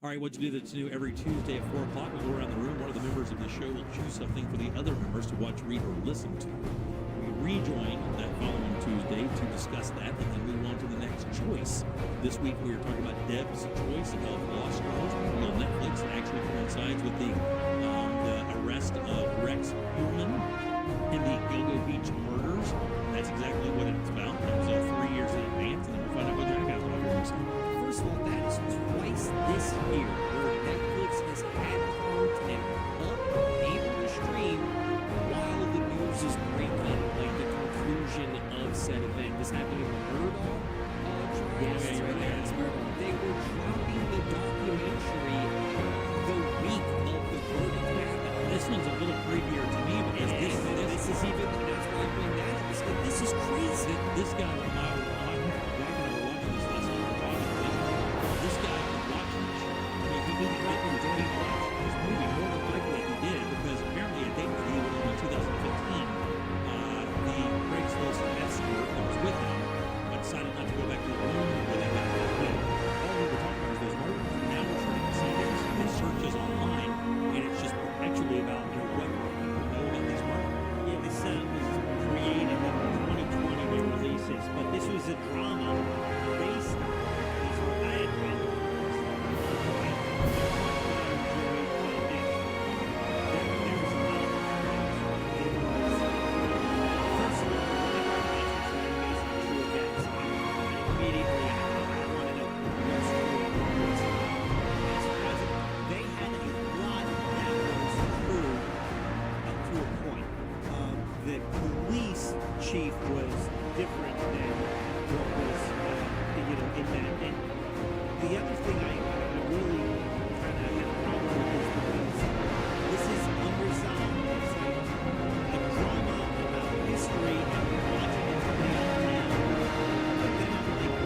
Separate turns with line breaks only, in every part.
All right, what you do that's new every Tuesday at 4 o'clock. We'll go around the room. One of the members of the show will choose something for the other members to watch, read, or listen to. We rejoin that following Tuesday to discuss that and then move on to the next choice. This week we are talking about Deb's choice of Lost Girls on Netflix. It actually coincides with the arrest of Rex Heuermann in the Gilgo Beach murders. That's exactly what it's about. It was 3 years in advance, and then we'll find out what Jack has about here next time.
First of all, that is twice this year where Netflix has had content up able to stream while the news is breaking, like the conclusion of said event. This happened in Murdoch.
Yes, right there.
They were dropping the documentary the week of the verdict happened.
This one's a little creepier to me because this is even,
that's why I bring that up. This is crazy.
This guy was my Jack and I were watching this last night. We're talking about this guy was watching this. I mean, he didn't get him to watch this movie. More than likely he did because apparently a date that he was in 2015, the Craigslist escort that was with him decided not to go back to the room where they got that way. All we were talking about is those murders. Now we're starting to see his searches online, and it's just actually about what people know about these murders.
Yeah, this was created in 2020 they released this, but this was a drama based on these bad chief was different than what was, in that. And the other thing I really kind of had a problem with is because this is unresolved. It's like a drama about history, and we're watching it play out now. But then I'm like,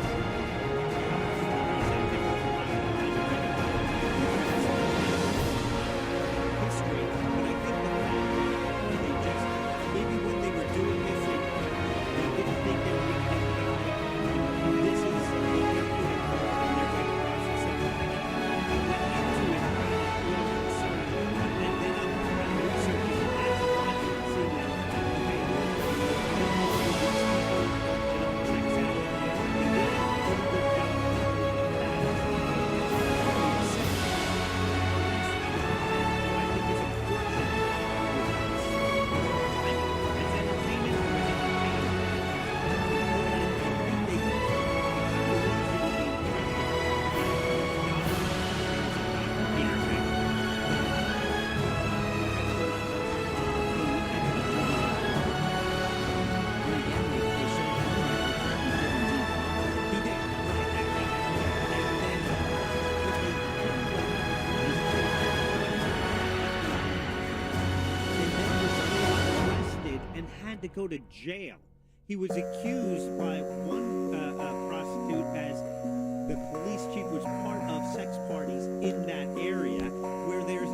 history. But I think the fact that they just, maybe when they were doing this, they didn't think they were going to get it. This is they're going to process it. I went into it a little concerned, and then I'm researching it as I'm watching and seeing that, okay, checks out. They did a pretty good job of to go to jail. He was accused by one prostitute as the police chief was part of sex parties in that area where there's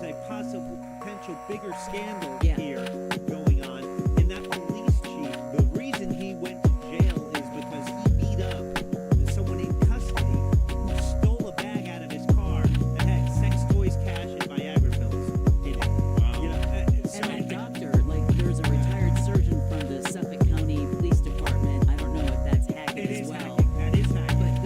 a possible potential bigger scandal here going on. And that police chief, the reason he went to jail is because he beat up someone in custody who stole a bag out of his car that had sex toys, cash, and Viagra pills in it.
Wow.
And that doctor, like, there's a retired surgeon from the Suffolk County Police Department. I don't know if that's hacking as well.
That is hacking.
But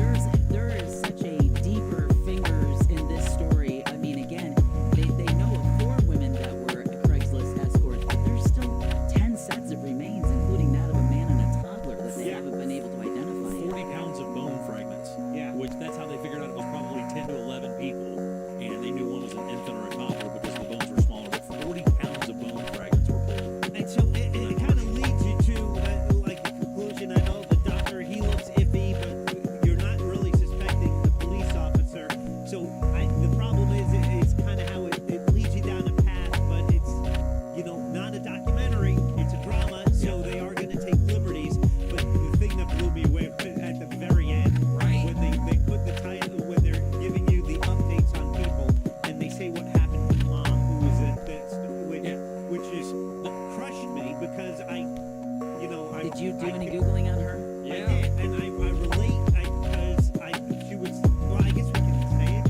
there is such a deeper fingers in this story. I mean, again, they know of 4 women that were Craigslist escorts, but there's still 10 sets of remains, including that of a man and a toddler that they haven't been able to identify.
40 pounds of bone fragments.
Yeah.
Which that's how they figured out it was probably 10 to 11 people. And they knew one was an infant or a toddler because the bones were smaller. But 40 pounds of bone fragments were pulled.
And so it kind of leads you to like a conclusion. I know the doctor, he looks iffy, but you're not really suspecting the police officer. So the problem is it's kind of how it leads you down a path, but it's not a documentary. It's a drama, so they are going to take liberties. But the thing that blew me away at the very end,
Right.
when they put the title, when they're giving you the updates on people, and they say what happened to mom, who was at this, which is crushed me because
Did you do any Googling on her?
I did, and I relate because she was. Well, I guess we can say it.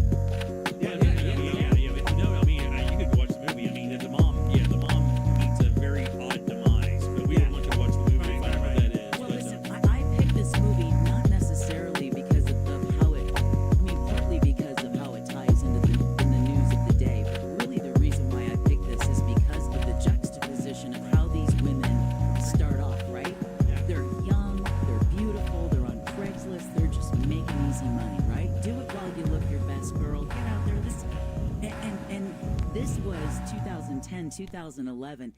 was 2010, 2011.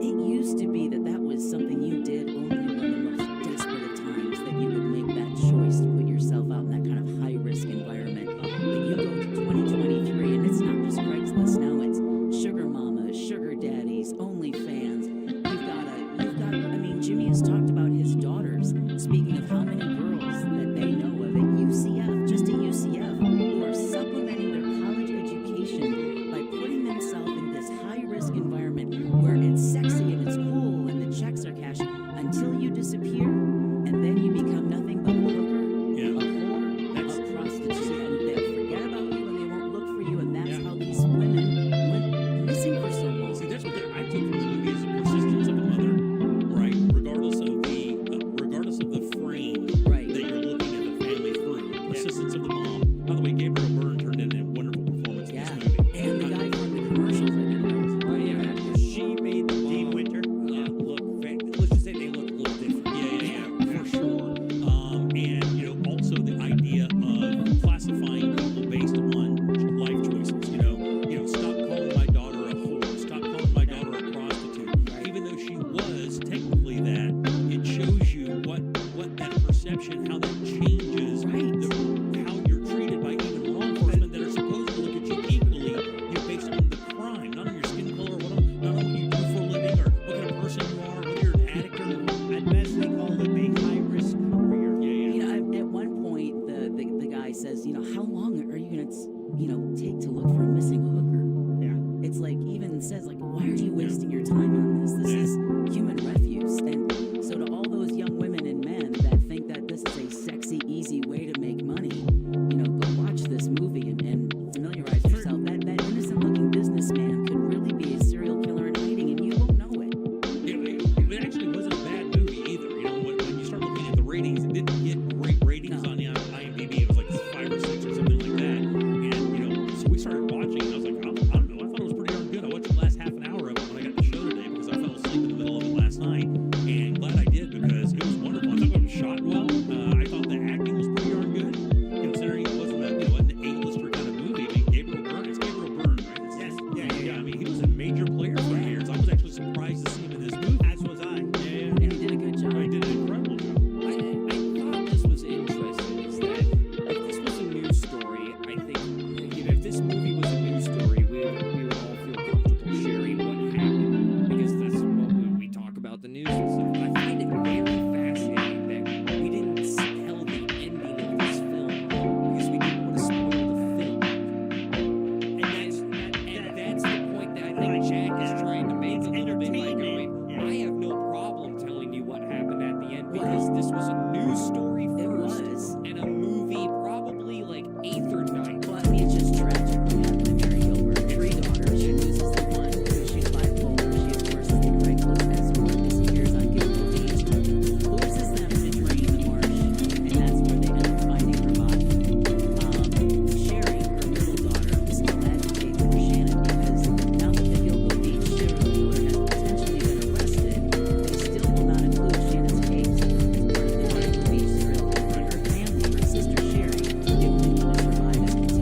It used to be that was something you did only when the most desperate of times, that you would make that choice to put yourself out in that kind of high-risk environment. But you go to 2023, and it's not just Craigslist now, it's sugar mamas, sugar daddies, OnlyFans. I mean, Jimmy has talked about his daughters, speaking of how many girls that they know of at UCF, just at UCF, who are supplementing their college education by putting themselves in this high-risk environment where it's sexy and it's cool and the checks are cashed until you disappear, and then you become nothing but a hooker, a whore, a prostitute, and they'll forget about you and they won't look for you, and that's how these women went missing for so long.
See, that's what I take from the movie is the persistence of the mother, right? Regardless of the frame that you're looking at the family through, persistence of the mom. By the way, Gabriel Byrne turned in a wonderful performance in this movie.
And the guy from the commercials, I didn't know.
Oh, yeah. She made the
Dean
mom
Winter.
look, let's just say they look a little different.
Yeah, for sure. And also the idea of classifying people based on life choices. Stop calling my daughter a whore. Stop calling my daughter a prostitute. Even though she was technically that, it shows you what that perception, how that changes how you're treated by even law enforcement that are supposed to look at you equally, based on the crime, not on your skin color, not on what you do for a living, or what kind of person you are, whether you're an addict or not.
At best, they call it a high-risk career.
At one point, the guy says, how long are you gonna, take to look for a missing hooker?
Yeah.
It's like, even says, like, why are you wasting your time on this? This is human refuse. And so to all those young women and men that think that this is a sexy, easy way to make money, go watch this movie and familiarize yourself. That innocent-looking businessman could really be a serial killer in hiding, and you won't know it.
It actually wasn't a bad movie either. When you start looking at the ratings, it didn't get great ratings on the IMDb. It was like 5 or 6 or something like that. And so we started watching, and I was like, I don't know. I thought it was pretty darn good. I watched the last half an hour of it when I got the show today because I fell asleep in the middle of it last night. And glad I did because it was wonderful. I thought it was shot well. I thought the acting was pretty darn good, considering it wasn't an A-lister kind of movie. I mean, Gabriel Byrne, it's Gabriel Byrne, right?
Yes.
Yeah. I mean, he was a major player for years. I was actually surprised to see him in this movie.
As was I.
Yeah.
And he did a good job.
He did an incredible job.
I thought this was interesting, is that if this was a news story, I think, if this movie was a news story, we would all feel comfortable sharing what happened, because that's what we talk about the news and stuff. I find it very fascinating that we didn't tell the ending of this film because we didn't want to spoil the film. And that's the point that I think Jack is trying to make a little bit like going, I have no problem telling you what happened at the end because this was a news story
It
first
was.
and a movie probably like 8th or 9th.
Well, I mean, it's just tragic. What happened to Mary Gilbert? 3 daughters. She loses the one because she's bipolar. She, of course, is the Craigslist escort. Disappears on Gilbert Beach. Forces them to drain the marsh, and that's where they end up finding her body. Sherry, her middle daughter, still agitates for Shannon because now that the Gilbert Beach serial killer has potentially been arrested, they still will not include Shannon's case as part of the Gilbert Beach serial killer. Her family, her sister Sherry, the only one to survive, is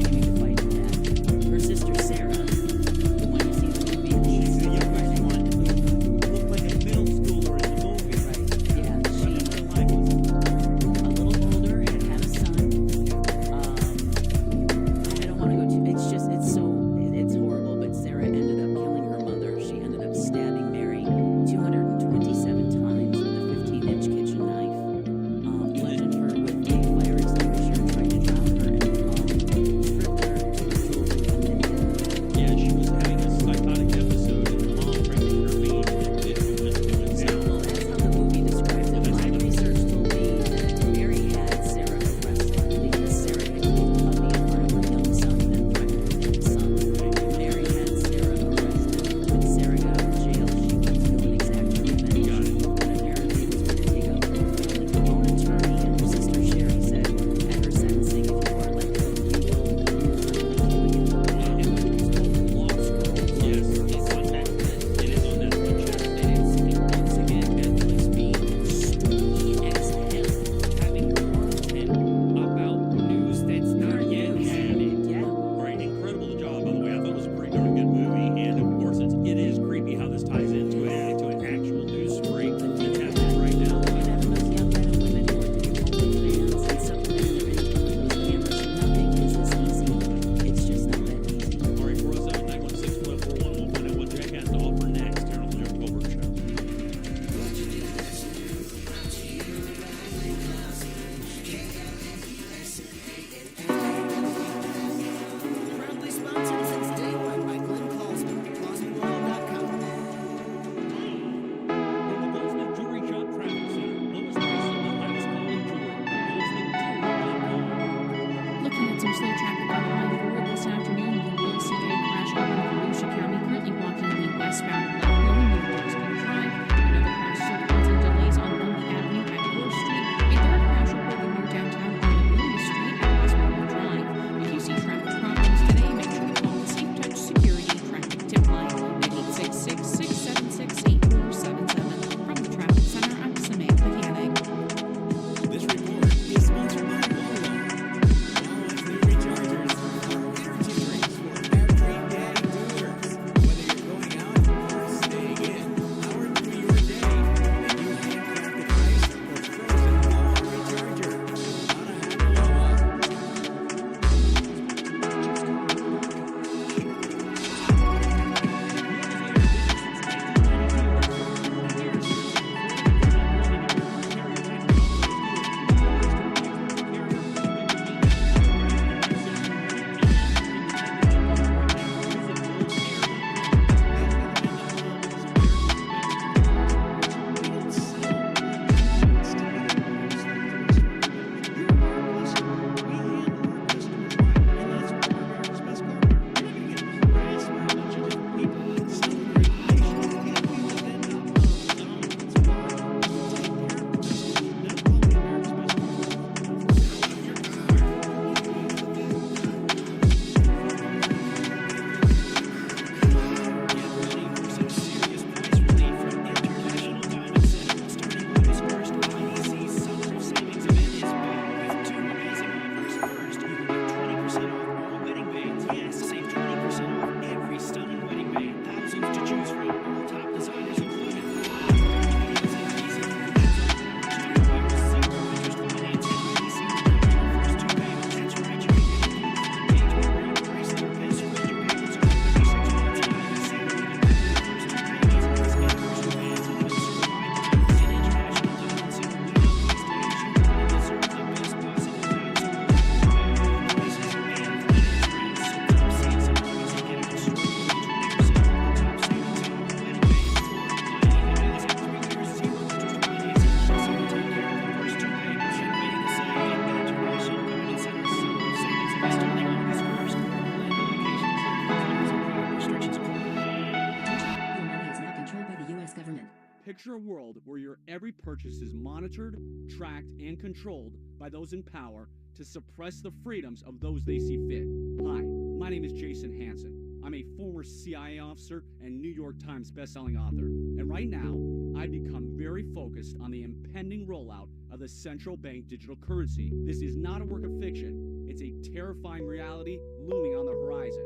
Picture a world where your every purchase is monitored, tracked, and controlled by those in power to suppress the freedoms of those they see fit. Hi, my name is Jason Hansen. I'm a former CIA officer and New York Times bestselling author. And right now, I've become very focused on the impending rollout of the central bank digital currency. This is not a work of fiction. It's a terrifying reality looming on the horizon.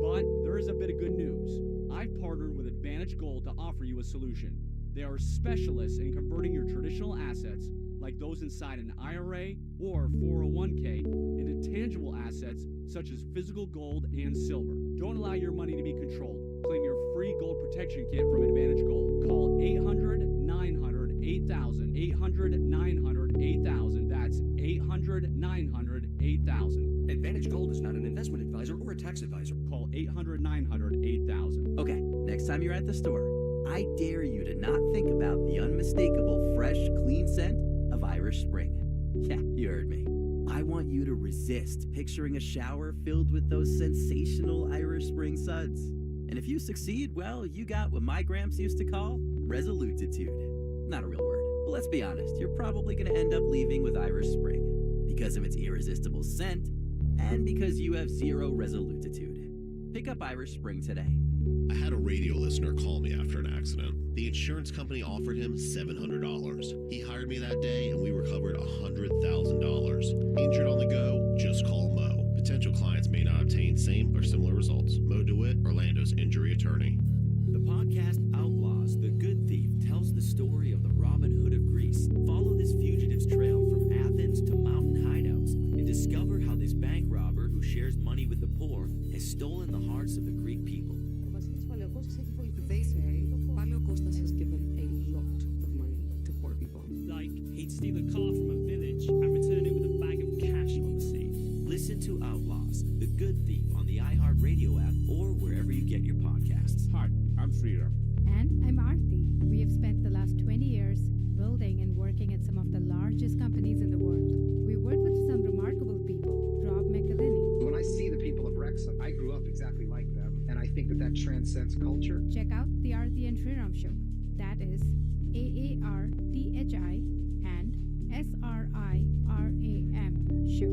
But there is a bit of good news. I've partnered with Advantage Gold to offer you a solution. They are specialists in converting your traditional assets, like those inside an IRA or 401k, into tangible assets such as physical gold and silver. Don't allow your money to be controlled. Claim your free gold protection kit from Advantage Gold. Call 800-900-8000. 800-900-8000. That's 800-900-8000.
Advantage Gold is not an investment advisor or a tax advisor.
Call 800-900-8000.
Okay, next time you're at the store, I dare you to not think about the unmistakable, fresh, clean scent of Irish Spring. Yeah, you heard me. I want you to resist picturing a shower filled with those sensational Irish Spring suds. And if you succeed, well, you got what my gramps used to call resolutitude. Not a real word, but let's be honest, you're probably going to end up leaving with Irish Spring because of its irresistible scent and because you have zero resolutitude. Pick up Irish Spring today.
I had a radio listener call me after an accident. The insurance company offered him $700. He hired me that day and we recovered $100,000. Injured on the go? Just call Mo. Potential clients may not obtain same or similar results. Mo DeWitt, Orlando's injury attorney.
The podcast Outlaws, The Good Thief tells the story of the Robin Hood of Greece. Follow this fugitive's trail from Athens to mountain hideouts and discover how this bank robber who shares money with the poor has stolen the hearts of the Greek people.
They say Paleokostas has given a lot of money to poor people.
Like, he'd steal a car from a village and return it with a bag of cash on the sea.
Listen to Outlaws, The Good Thief on the iHeartRadio app or wherever you get your podcasts.
Hi, I'm Sridhar.
And I'm Aarti. We have spent the last 20 years building and working at some of the largest companies in the world. We worked with some remarkable people. Rob McElhenney.
When I see the people of Wrexham, I grew up exactly like them, and I think that transcends culture.
Check out the Aarti and Sriram Show. That is AARTHI and SRIRAM Show.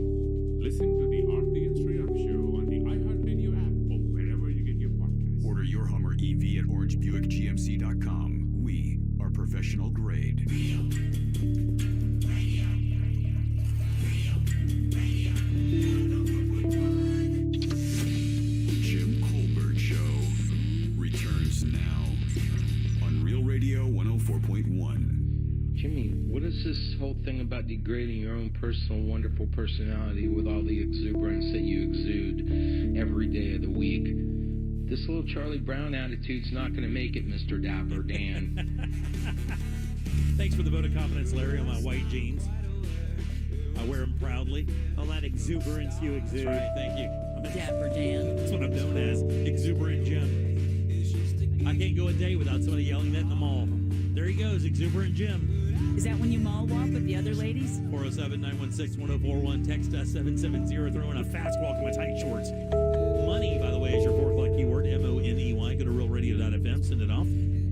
Listen to the Aarti and Sriram Show on the iHeartRadio app or wherever you get your podcasts.
Order your Hummer EV at orangebuickgmc.com. We are professional grade. Jim Colbert Show returns now on Real Radio 104.1.
Jimmy, what is this whole thing about degrading your own personal, wonderful personality with all the exuberance that you exude every day of the week? This little Charlie Brown attitude's not going to make it, Mr. Dapper Dan.
Thanks for the vote of confidence, Larry, on my white jeans. I wear them proudly.
All that exuberance you exude.
That's right, thank you.
Dapper Dan.
That's what I'm known as, Exuberant Jim. I can't go a day without somebody yelling that in the mall. There he goes, Exuberant Jim.
Is that when you mall walk with the other ladies?
407-916-1041. Text us 770. Throw in a fast walk in my tight shorts. Money, by the way, is your 4 o'clock keyword. MONEY. Go to realradio.fm. Send it off.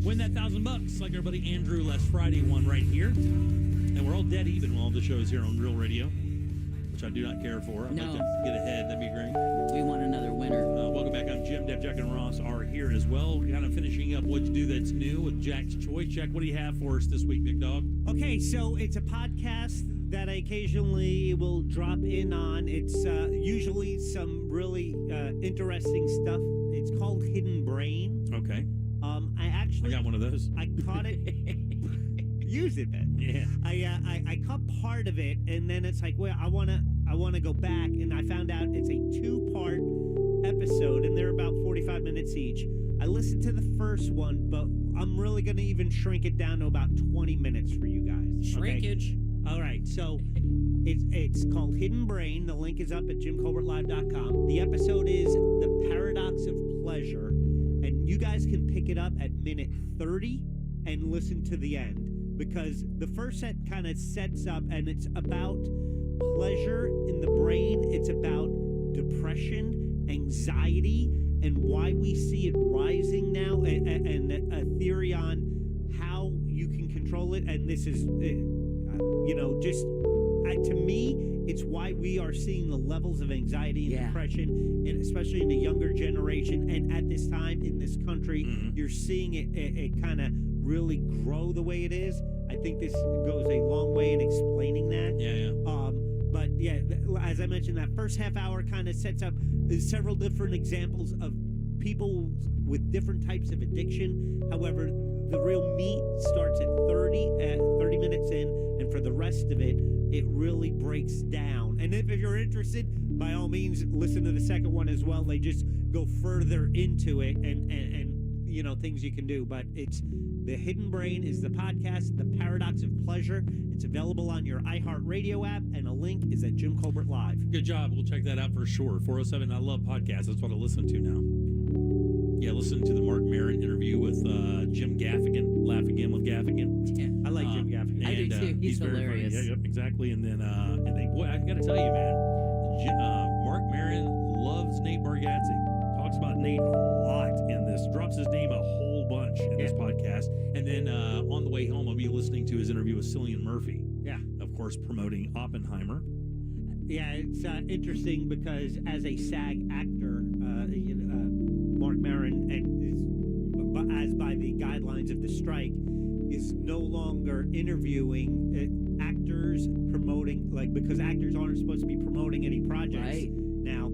Win that $1,000 like our buddy Andrew last Friday won right here. And we're all dead even while the show's here on Real Radio, which I do not care for. I'd like to get ahead. That'd be great.
We want another winner.
Welcome back. I'm Jim. Deb, Jack, and Ross are here as well. Kind of finishing up What You Do That's New with Jack's Choice. Jack, what do you have for us this week, big dog?
Okay, so it's a podcast that I occasionally will drop in on. It's usually some really interesting stuff. It's called Hidden Brain.
Okay.
I
got one of those.
I caught it. Use it, man.
Yeah.
I caught part of it, and then it's like, well, I wanna go back, and I found out it's a 2-part episode, and they're about 45 minutes each. I listened to the first one, but I'm really gonna even shrink it down to about 20 minutes for you guys.
Shrinkage.
Okay? All right, so it's called Hidden Brain. The link is up at jimcolbertlive.com. The episode is The Paradox of Pleasure, and you guys can pick it up at minute 30 and listen to the end, because the first set kind of sets up, and it's about pleasure in the brain. It's about depression, anxiety, and why we see it rising now, and a theory on how you control it. And this is, just to me, it's why we are seeing the levels of anxiety and depression, and especially in the younger generation. And at this time in this country, you're seeing it kind of really grow the way it is. I think this goes a long way in explaining that. But yeah, as I mentioned, that first half hour kind of sets up several different examples of people with different types of addiction. However, the real meat starts at 30 minutes in, and for the rest of it, it really breaks down. And if you're interested, by all means, listen to the second one as well. They just go further into it and things you can do. But it's The Hidden Brain is the podcast, The Paradox of Pleasure. It's available on your iHeartRadio app, and a link is at Jim Colbert Live.
Good job. We'll check that out for sure. 407, I love podcasts. That's what I listen to now. Yeah, listen to the Mark Maron interview with Jim Gaffigan, Laugh Again with Gaffigan.
Yeah, I like Jim Gaffigan.
I do too. He's
very
hilarious.
funny. Yeah, yep, exactly. And then, boy, I got to tell you, man, Mark Maron loves Nate Bargatze. Talks about Nate a lot in this. Drops his name a whole bunch in this podcast. And then on the way home, I'll be listening to his interview with Cillian Murphy.
Yeah.
Of course, promoting Oppenheimer.
Yeah, it's interesting because as a SAG actor, Mark Maron, as by the guidelines of the strike, is no longer interviewing actors promoting, because actors aren't supposed to be promoting any projects.
Right.
Now,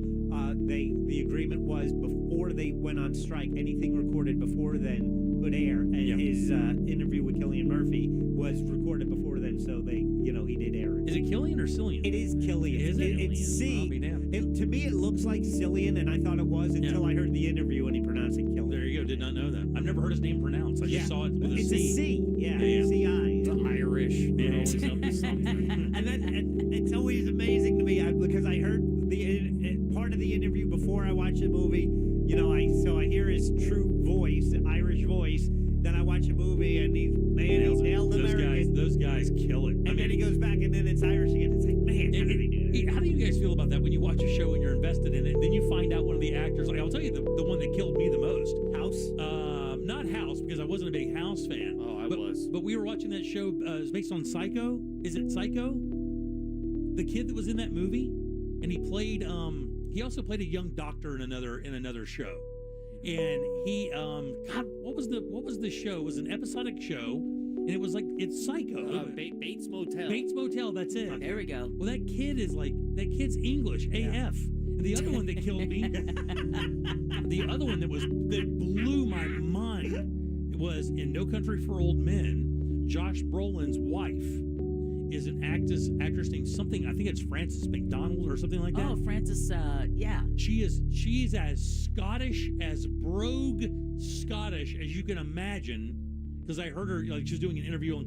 the agreement was before they went on strike, anything recorded before then could air, and his interview with Cillian Murphy was recorded before then, so he did air it.
Is it Cillian or Cillian?
It is Cillian.
Is it?
It's C.
I'll be damned.
To me, it looks like Cillian, and I thought it was until I heard the interview and he pronounced it Cillian.
There you go. Did not know that. I've never heard his name pronounced. I just saw it with a
It's
C.
a C. Yeah.
Yeah.
C-I.
The Irish.
Yeah.
Always up to something.
And it's always amazing to me because I heard part of the interview before I watched the movie. So I hear his true voice, the Irish voice. Then I watch a movie and he nailed American.
Those guys kill it.
And then he goes back and then it's Irish again. It's like, man, how did he do that?
How do you guys feel about that when you watch a show and you're invested in it, then you find out one of the actors? I'll tell you the one that killed me the most.
House?
Not House, because I wasn't a big House fan.
Oh, I was.
But we were watching that show. It's based on Psycho. Is it Psycho? The kid that was in that movie, and he played. He also played a young doctor in another show. And he, God, what was the show? It was an episodic show, and it was like, it's Psycho.
Bates Motel.
Bates Motel, that's it.
There we go.
Well, that kid's English, AF. And the other one that killed me, the other one that blew my mind, was in No Country for Old Men. Josh Brolin's wife is an actress named something. I think it's Frances McDonald or something like that.
Oh, Frances. Yeah.
She's as Scottish, as brogue Scottish as you can imagine. Because I heard her, she was doing an interview on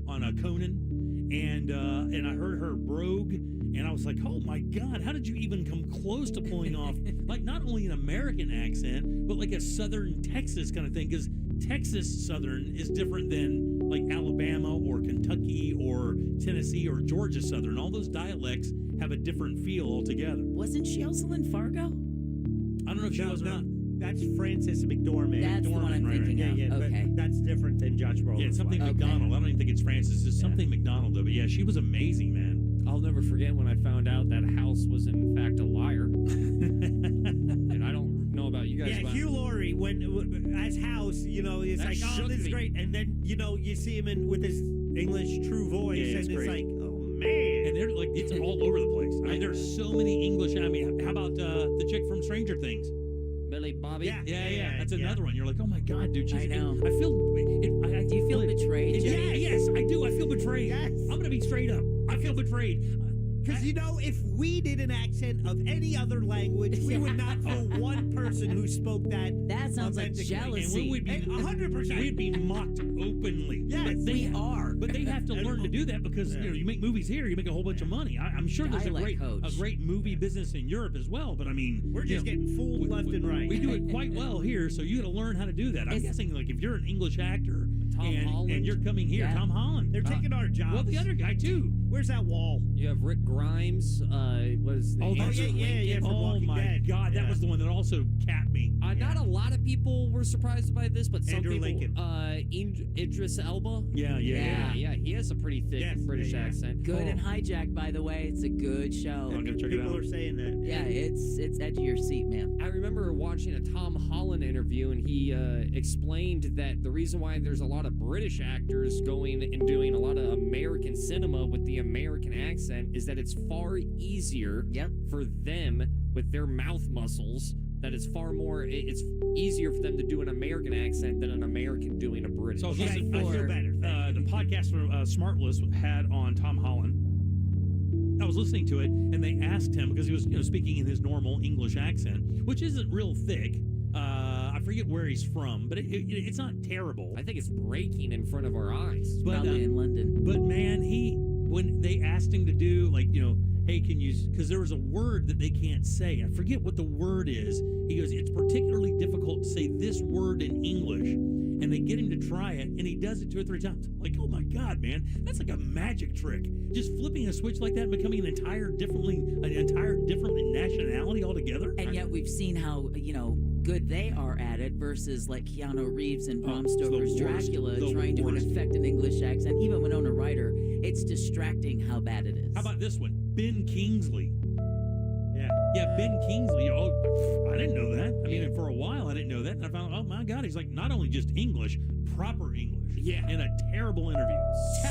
on Conan, and I heard her brogue, and I was like, oh my God, how did you even come close to pulling off not only an American accent, but like a Southern Texas kind of thing? Because Texas Southern is different than like Alabama or Kentucky or Tennessee or Georgia Southern. All those dialects have a different feel altogether.
Wasn't she also in Fargo?
I don't know if she was or not.
That's Frances McDormand.
That's the one I'm thinking of.
Yeah,
okay.
But that's different than Josh Brolin.
Yeah, it's something McDonald. I don't even think it's Frances. It's something McDonald, though. But yeah, she was amazing, man.
I'll never forget when I found out that House was in fact a liar. And I don't know about you guys.
Yeah, Hugh Laurie, as House, it's
That
like, oh, this is great. And then, you see him with his English true voice,
Yeah,
and it's
great.
like, oh, man.
And they're like, it's all over the place. I mean, there's so many English. I mean, how about the chick from Stranger Things?
Billy Bobby.
Yeah. That's another one. You're like, oh my God, dude.
I know.
I feel.
Do you feel betrayed?
Yes, I do. I feel betrayed.
Yes.
I'm gonna be straight up. I feel betrayed.
Because, if we did an accent of any other language, we would not know one person who spoke that.
That sounds like
authentically.
jealousy.
And we would be
100%.
We'd be mocked openly.
Yes,
we are. But they have to learn to do that because you make movies here, you make a whole bunch of money. I'm sure there's a great movie business in Europe as well. But I mean,
we're just getting fooled left and right.
We do it quite well here, so you got to learn how to do that. I'm guessing if you're an English actor
Tom Holland.
And you're coming here,
Yeah.
Tom Holland.
They're taking our jobs.
Well, the other guy too.
Where's that wall?
You have Rick Grimes. What is his name?
that's
yeah, yeah, from
Oh
Walking
my
Dead.
God, that
Yeah.
was the one that also capped me.
Not a lot of people were surprised by this, but some
Andrew
people.
Lincoln.
Idris Elba.
Yeah.
He has a pretty thick
Yes,
British
yeah.
accent.
Good and Hijacked, by the way. It's a good show.
I'm gonna check it
People
out.
are saying that.
Yeah, it's edge of your seat, man.
I remember watching a Tom Holland interview, and he explained that the reason why there's a lot of British actors going and doing a lot of American cinema with the American accent is that it's far easier for them with their mouth muscles. That it's far more. It's easier for them to do an American accent than an American doing a British.
So I was
Yeah,
listening.
I feel better.
The podcast from Smartless had on Tom Holland. I was listening to it, and they asked him because he was, speaking in his normal English accent, which isn't real thick. I forget where he's from, but it's not terrible.
I think it's breaking in front of our eyes.
But,
Probably in London.
But man, when they asked him to do hey, can you? Because there was a word that they can't say. I forget what the word is. He goes, it's particularly difficult to say this word in English. And they get him to try it, and he does it 2 or 3 times. I'm like, oh my God, man, that's like a magic trick. Just flipping a switch like that and becoming an entire different nationality altogether.
And yet we've seen how, good they are at it versus like Keanu Reeves and Bram Stoker's Dracula trying to affect an English accent. Even Winona Ryder, it's distracting how bad it is.
How about this one? Ben Kingsley. Yeah, Ben Kingsley. Oh, I didn't know that. I mean, for a while, I didn't know that. And I found, oh my God, he's like not only just English, proper English.
Yeah.
In a terrible interview.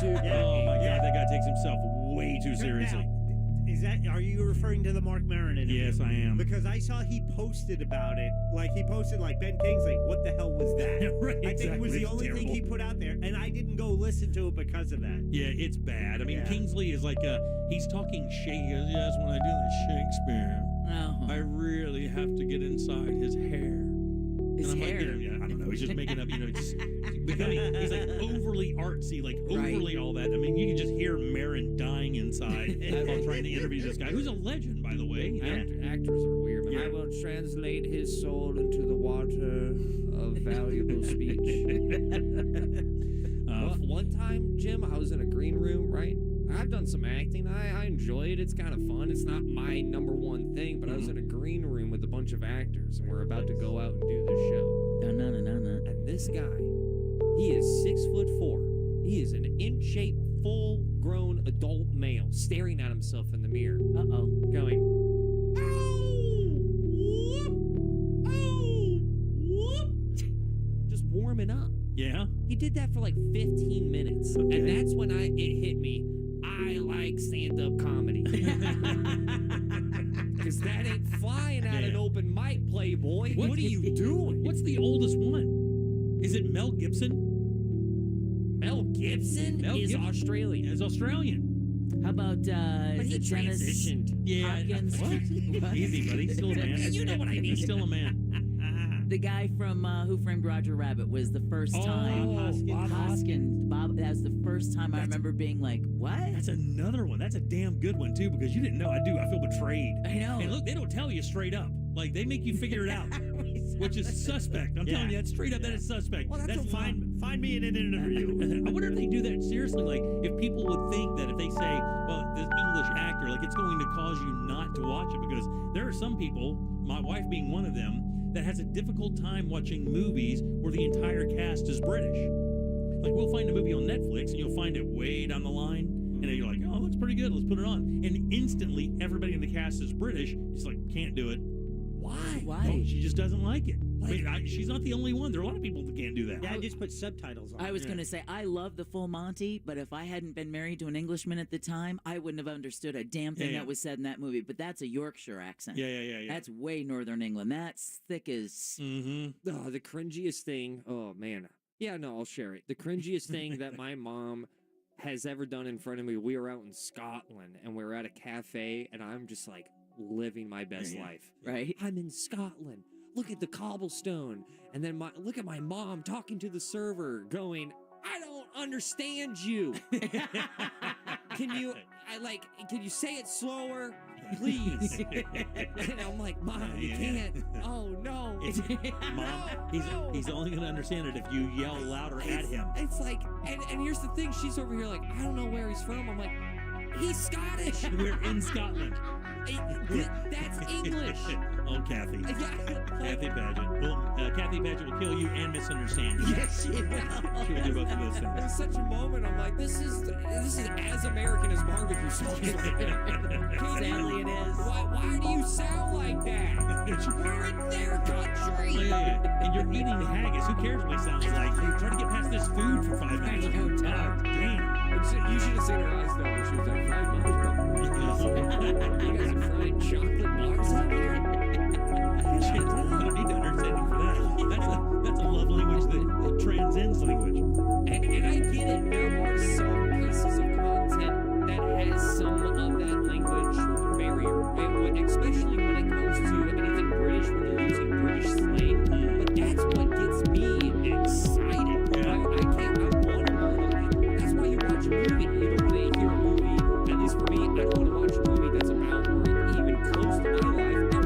Super.
Oh my God, that guy takes himself way too seriously.
Are you referring to the Mark Maron interview?
Yes, I am.
Because I saw he posted about it. He posted Ben Kingsley, what the hell was that?
Right,
I think it was the only thing he
terrible.
put out there, and I didn't go listen to it because of that.
Yeah, it's bad. I mean,
Yeah.
Kingsley is like, he's talking Shakespeare. Yes, when I do that Shakespeare, I really have to get inside his hair.
His
and I'm
hair?
Like, I don't know. He's just making up, just becoming, he's like overly artsy, like overly all that. I mean, you can just hear Marin dying inside while trying to interview this guy, who's a legend, by the way.
Actors are weird.
Yeah.
I will translate his soul into the water of valuable speech. One time, Jim, I was in a green room, right? I've done some acting. I enjoy it. It's kind of fun. It's not my number one thing, but I was in a green room with a bunch of actors, and we're about to go out and do this show. And this guy, he is 6'4". He is an in-shape, full-grown adult male staring at himself in the mirror. Going, just warming up.
Yeah.
He did that for like 15 minutes.
Okay.
And that's when it hit me. I like stand-up comedy. Because that ain't flying at an open mic, Playboy. What are you doing?
What's the oldest one? Is it Mel Gibson?
Mel Gibson is Australian.
He's Australian.
How about
But he
is it Dennis
transitioned.
Yeah.
Hopkins?
What? Easy, buddy. He's still a man.
You know what I mean.
He's still a man.
The guy from Who Framed Roger Rabbit was the first time.
Bob
Hoskins. Bob. That was the first time I remember being like, "What?"
That's another one. That's a damn good one too, because you didn't know. I feel betrayed.
I know.
And look, they don't tell you straight up. Like they make you figure it out, which is suspect. I'm telling you, that's straight up. That is suspect.
Well, that's find me in an interview.
I wonder if they do that seriously. Like if people would think that if they say, "Well, this English actor," like it's going to cause you not to watch it, because there are some people, my wife being one of them, that has a difficult time watching movies where the entire cast is British. Like we'll find a movie on Netflix and you'll find it way down the line, and then you're like, "Oh, it looks pretty good. Let's put it on." And instantly, everybody in the cast is British. It's like, can't do it.
Why?
Oh, she just doesn't like it. She's not the only one. There are a lot of people that can't do that.
Yeah, I just put subtitles on.
I was going to say, I love the Full Monty, but if I hadn't been married to an Englishman at the time, I wouldn't have understood a damn thing that was said in that movie. But that's a Yorkshire accent.
Yeah.
That's way Northern England. That's thick as...
Oh, the cringiest thing. Oh, man. Yeah, no, I'll share it. The cringiest thing that my mom has ever done in front of me, we were out in Scotland, and we were at a cafe, and I'm just like living my best life.
Right?
I'm in Scotland. Look at the cobblestone. And then look at my mom talking to the server going, "I don't understand you." Can you say it slower? please. And I'm like, Mom, you can't. Oh, no.
Mom, he's only going to understand it if you yell louder at him.
It's like, and here's the thing. She's over here like, I don't know where he's from. I'm like, he's Scottish.
We're in Scotland.
That's English.
Oh, Kathy. Kathy Paget. Well, Kathy Paget will kill you and misunderstand you.
Yes, she will.
She will do both of those things.
It was such a moment. I'm like, this is as American as barbecue sauce.
Sadly, it is.
Why do you sound like that? We're in their country.
Yeah. And you're eating haggis. Who cares what he sounds like? You're trying to get past this food for 5 minutes. God damn.
You should have seen her eyes though when she was like, fried Mars bar. You guys are frying chocolate bars out here?
I don't need to understand him for that. That's a love language that transcends language.
And I get it. There are some pieces of content that has some of that language barrier, especially when it comes to anything British, when they're using British slang. But that's what gets me excited. I want to learn. That's why you watch a movie. You don't want to hear a movie, at least for me, I don't want to watch a movie that's about or even close to my life.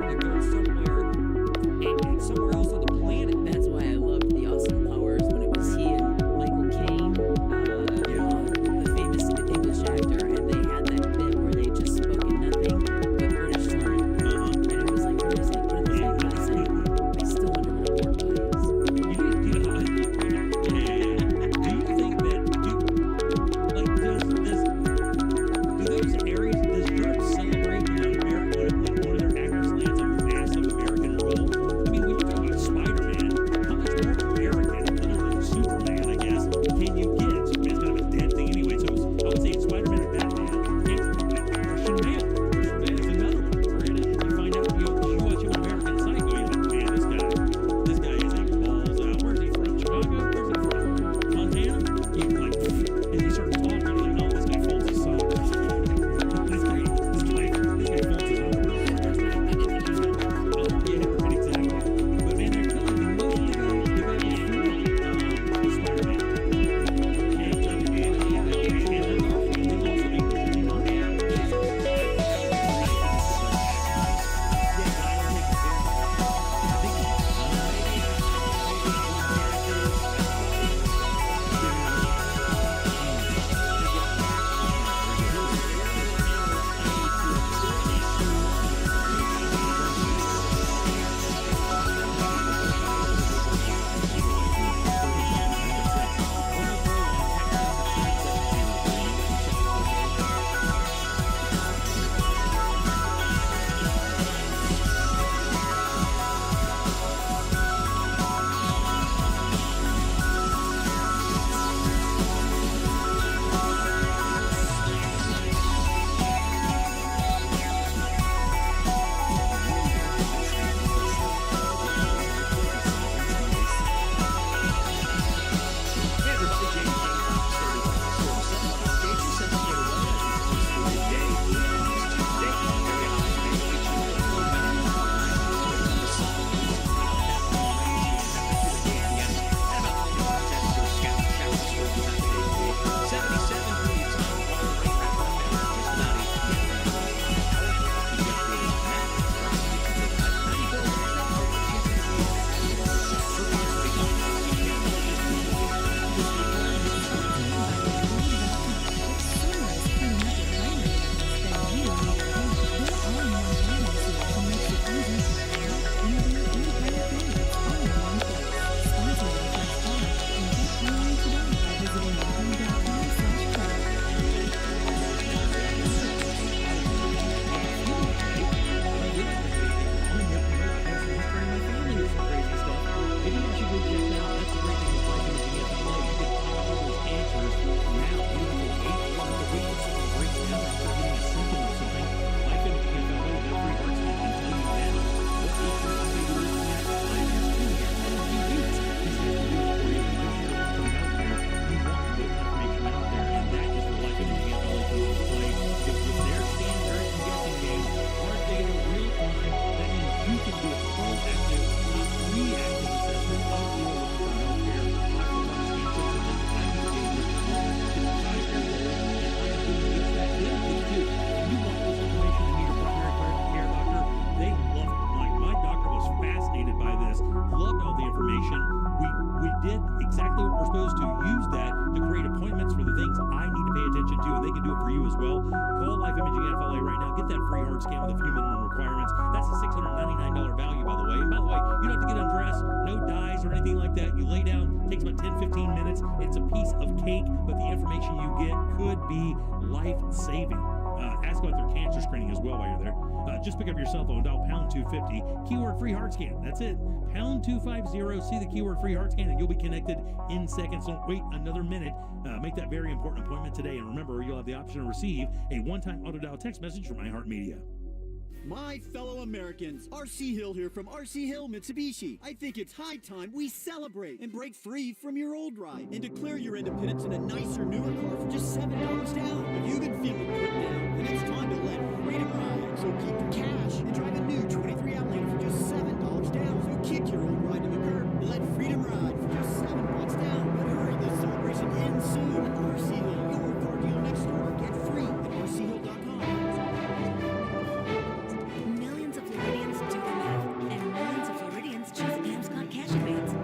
that. You lay down, takes about 10-15 minutes. It's a piece of cake, but the information you get could be life-saving. Ask about their cancer screening as well while you're there. Just pick up your cell phone, dial pound 250, keyword free heart scan. That's it. Pound 250, see the keyword free heart scan, and you'll be connected in seconds. Don't wait another minute. Make that very important appointment today. And remember, you'll have the option to receive a one-time auto dial text message from iHeartMedia.
My fellow Americans, RC Hill here from RC Hill Mitsubishi. I think it's high time we celebrate and break free from your old ride and declare your independence in a nicer, newer car for just $7 down. If you've been feeling put down, then it's time to let freedom ride. So keep the cash and drive a new 23 Outlander for just $7 down. So kick your old ride to the curb and let freedom ride for just $7 down. But hurry, the celebration ends soon. RC Hill, your car dealer next door. Get free at rchill.com.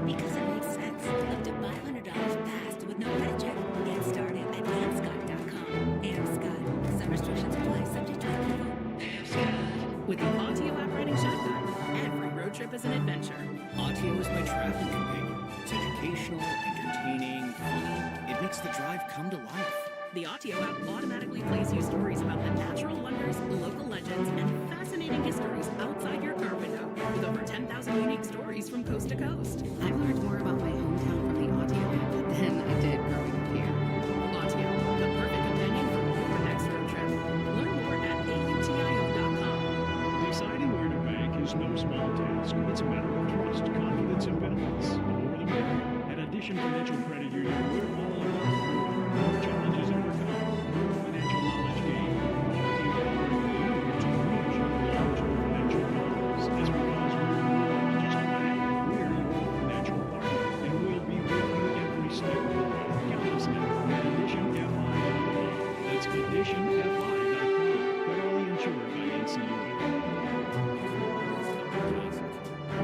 Because it makes sense. Up to $500 fast with no credit check. Get started at amscot.com. Amscot. Some restrictions apply, subject to approval. Amscot.
With the Audio app riding shotgun, every road trip is an adventure.
Audio is my travel companion. It's educational, entertaining, funny. It makes the drive come to life.
The Audio app automatically plays you stories about the natural wonders, local legends, and fascinating histories outside your car window, with over 10,000 unique stories from coast to coast.
I've learned more about my hometown from the Audio app than I did growing up here.
Audio, the perfect companion for your next road trip. Learn more at autio.com.
Deciding where to bank is no small task. It's a matter of trust, confidence, and benefits. The more the merrier. At Addition Financial Credit Union, we're all about more challenges overcome, more financial knowledge gained, more empowering you to reach your long-term financial goals. That's because we're more than just a bank. We're your financial partner, and we'll be with you every step of the way. Count us now at AdditionFI.com. That's AdditionFI.com. Federally insured by NCUA.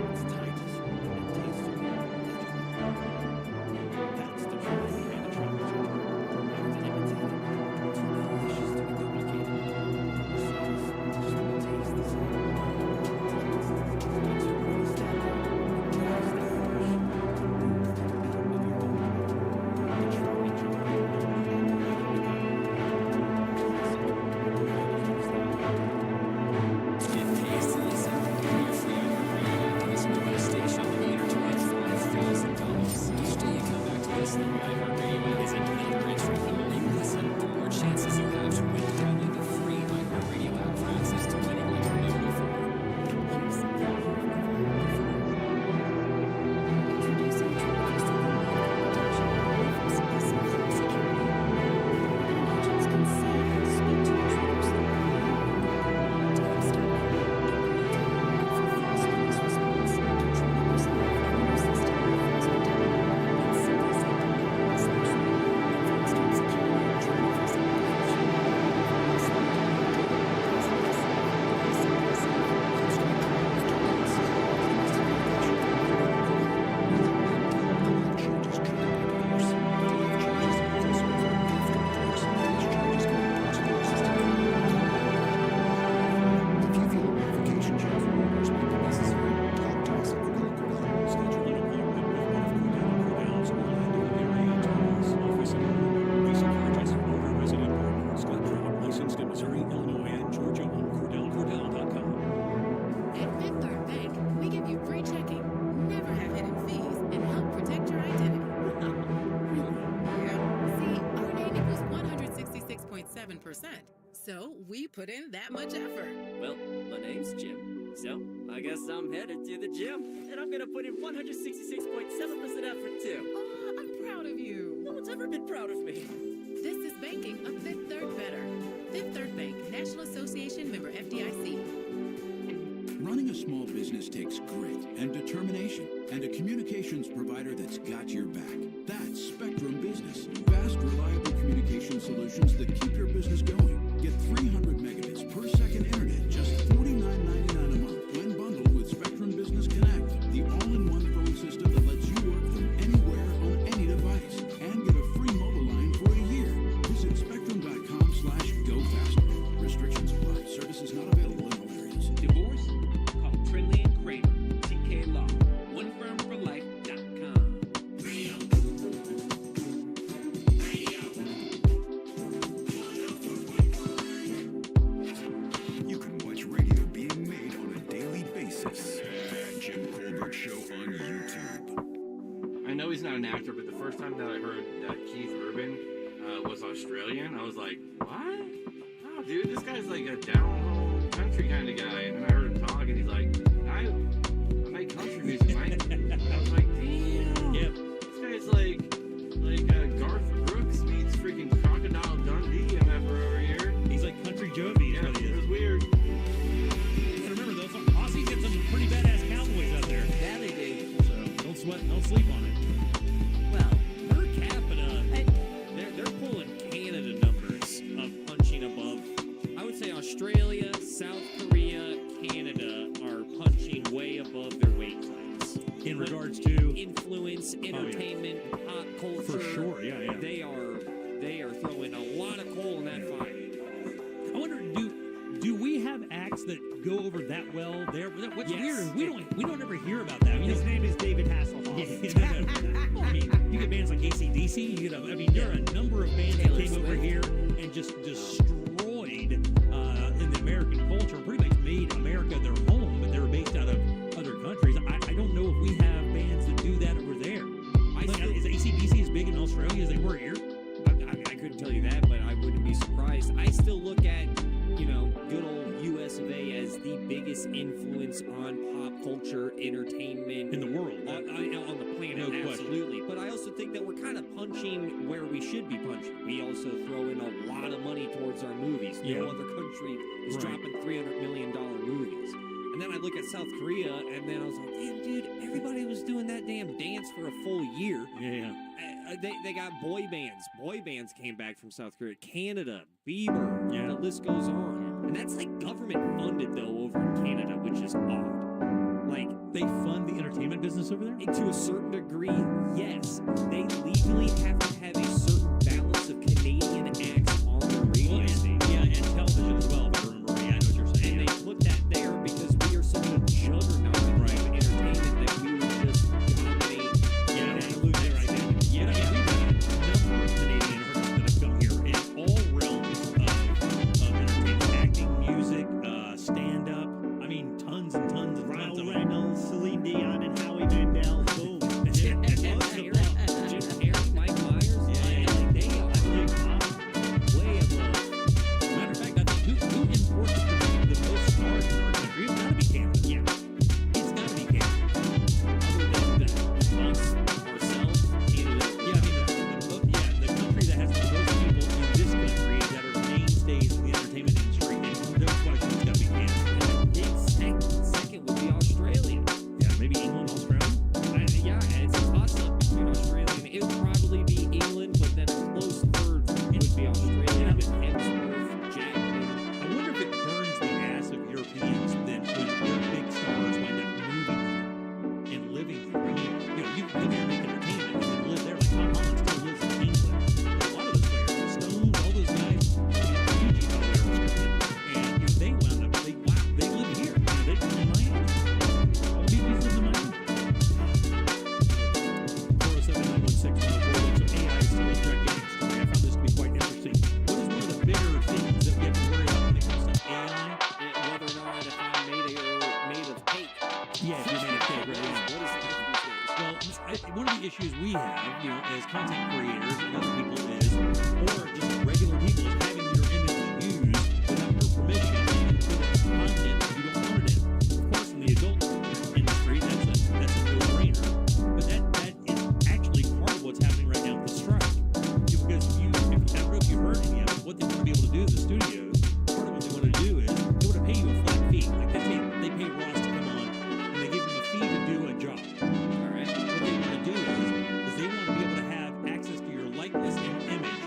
It's timeless. It tastes good. That's the truth behind the travel journey. Everything imitated. Too delicious to be duplicated. The sauce just won't taste the same. It's really standard. That's the version. Move to the rhythm of your own. The travel journey.
Get tasty, something you're free on your radio. Listen to this station, intertwines 5,000 dollars. Each day you come back to listen to iHeartRadio isn't average. The more you listen, the more chances you have to win. Download the free iHeartRadio app for access to winning like never before.
Here's something you've never heard before. Introducing True Crystal Protection with Simple Security. Agents can see and speak to intruders that are to help stop crime, and for fast police response, 24/7 revenue system falls on time. It's Simple Safety, selection, advanced home security, 24/7
If you feel a verification check for reimbursement is necessary, talk to us at Cordell.
Schedule an appointment with one of Cordell's Orlando area attorneys. Office in Orlando. Basic charges for owner-resident partners. Scott Traub, licensed in Missouri, Illinois, and Georgia on CordellCordell.com.
At Fifth Third Bank, we give you free checking, never have hidden fees, and help protect your identity. Yeah. See, our name equals 166.7%. So we put in that much effort.
Well, my name's Jim, so I guess I'm headed to the gym, and I'm gonna put in 166.7% effort too.
Oh, I'm proud of you.
No one's ever been proud of me.
This is banking a Fifth Third better. Fifth Third Bank, National Association member FDIC.
Running a small business takes grit and determination and a communications provider that's got your back. That's Spectrum Business. Fast, reliable communication solutions that keep your business going. Get 300 megabits per second internet, just $49.99 a month when bundled with Spectrum Business Connect, the all-in-one phone system that lets you work from anywhere on any device. And get a free mobile line for a year. Visit spectrum.com/go-faster. Restrictions apply. Services not available in all areas.
Divorce? Call Trinley and Kramer, TK Law, onefirmforlife.com.
analysis. Jim Colbert Show on YouTube.
I know he's not an actor, but the first time that I heard that Keith Urban was Australian, I was like, what? Oh, dude, this guy's like a down-home country kind of guy. And then I heard him talk, and he's like, I make country music, man. I was like, damn.
Yep.
This guy's like Garth Brooks meets freaking Crocodile Dundee over here.
He's like Country Jovi.
Yeah,
Is what he
it
is.
was weird.
You gotta remember though, Aussies get some pretty badass cowboys out there.
Yeah, they do.
So don't sweat, don't sleep on it.
Well,
Per capita,
they're pulling Canada numbers of punching above. I would say Australia, South Korea, Canada are punching way above their weight class.
in regards to
Influence, entertainment, pop culture.
For sure, yeah.
They are throwing a lot of coal in that fire.
I wonder, do we have acts that go over that well there? What's
Yes.
weird is we don't ever hear about that.
His name is David Hasselhoff.
No. I mean, you get bands like AC/DC. You get there are a number of bands that came over here and just destroyed in the American culture. Pretty much made America their home, but they were based out of other countries. I don't know if we have bands that do that over there. Is AC/DC as big in Australia as they were here?
I couldn't tell you that, but I wouldn't be surprised. I still look at, good old US of A as the biggest influence on pop culture, entertainment
in the world,
on the planet,
no question.
absolutely. But I also think that we're kind of punching where we should be punching. We also throw in a lot of money towards our movies.
Yeah.
No other country is dropping $300 million movies. And then I look at South Korea, and then I was like, damn, dude, everybody was doing that damn dance for a full year.
Yeah.
They got boy bands. Boy bands came back from South Korea. Canada, Bieber, the list goes on. And that's like government funded, though, over in Canada, which is odd. Like,
they fund the entertainment business over there?
To a certain degree, yes. They legally have to have a certain balance of Canadian acts on the radio station.
Yeah, and television as well, if I remember right. I know what you're saying.
And they put that there because we are such a juggernaut of entertainment that we would just dominate.
Yeah, and lose their identity. Yeah, we've got a number of Canadian artists that have come here in all realms of entertainment, acting, music, stand-up. I mean, tons and tons and tons of them.
Reynolds, Celine Dion, and Howie Mandel. Boom.
Jim Carrey, Mike Myers, they are way above.
Matter of fact, I think who imports the most stars in our country? It's got to be Canada. Yeah, it's got to be Canada.
Other than that, us, ourselves, Canada.
Yeah, the country that has the most people in this country that are mainstays in the entertainment industry, and no question, it's got to be Canada.
Second would be Australia.
Yeah, maybe England, Australia.
It's a toss-up between Australia and it would probably be England, but then a close third would be Australia with Hemsworth, Jackman.
I wonder if it burns the ass of Europeans then when their big stars wind up moving here and living here. I mean, you can live here and make entertainment and then live there. Like Tom Holland still lives in England. A lot of those players, the Stones, all those guys, Fiji, by the way, are Australian. And they wound up, they live here. They live in Miami. All the BBs live in Miami. 407-916-104. So AI is still a gigantic story. I found this to be quite interesting. What is one of the bigger things that we have to worry about when it comes to AI?
Whether or not if I'm made of cake.
Yeah, if you're made of cake, right?
What is the cake these days?
Well, one of the issues we have, as content creators and other people is, or just regular people, is having your image used without your permission and put it in content that you don't want it in. Of course, in the adult industry, that's a no-brainer. But that is actually part of what's happening right now with the strike. Because I don't know if you heard any of it, what they want to be able to do to the studios, part of what they want to do is they want to pay you a flat fee. Like they pay Ross to come on, and they give him a fee to do a job. All right. What they want to do is they want to be able to have access to your likeness and image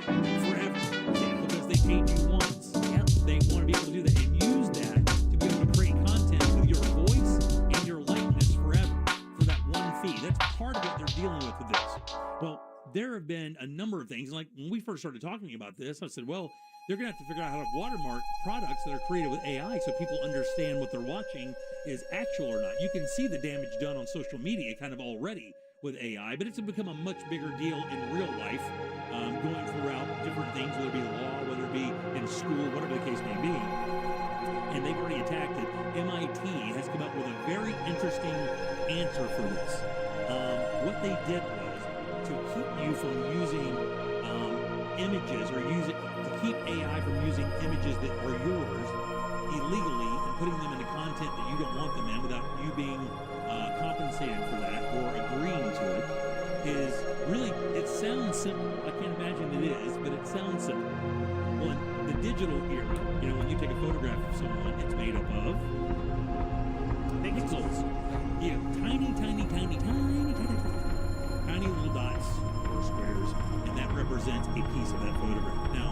forever. Yeah, because they paid you once. Yep. They want to be able to do that and use that to be able to create content with your voice and your likeness forever for that one fee. That's part of what they're dealing with this. Well, there have been a number of things. Like when we first started talking about this, I said, well, they're going to have to figure out how to watermark products that are created with AI so people understand what they're watching is actual or not. You can see the damage done on social media kind of already with AI, but it's become a much bigger deal in real life, going throughout different things, whether it be law, whether it be in school, whatever the case may be. and they've already attacked it. MIT has come up with a very interesting answer for this. What they did was to keep you from using images or to keep AI from using images that are yours illegally and putting them into content that you don't want them in without you being compensated for that or agreeing to it is really, it sounds simple. I can't imagine it is, but it sounds simple. Well, in the digital era, when you take a photograph of someone, it's made up of pixels. Tiny little dots or squares, and that represents a piece of that photograph. Now,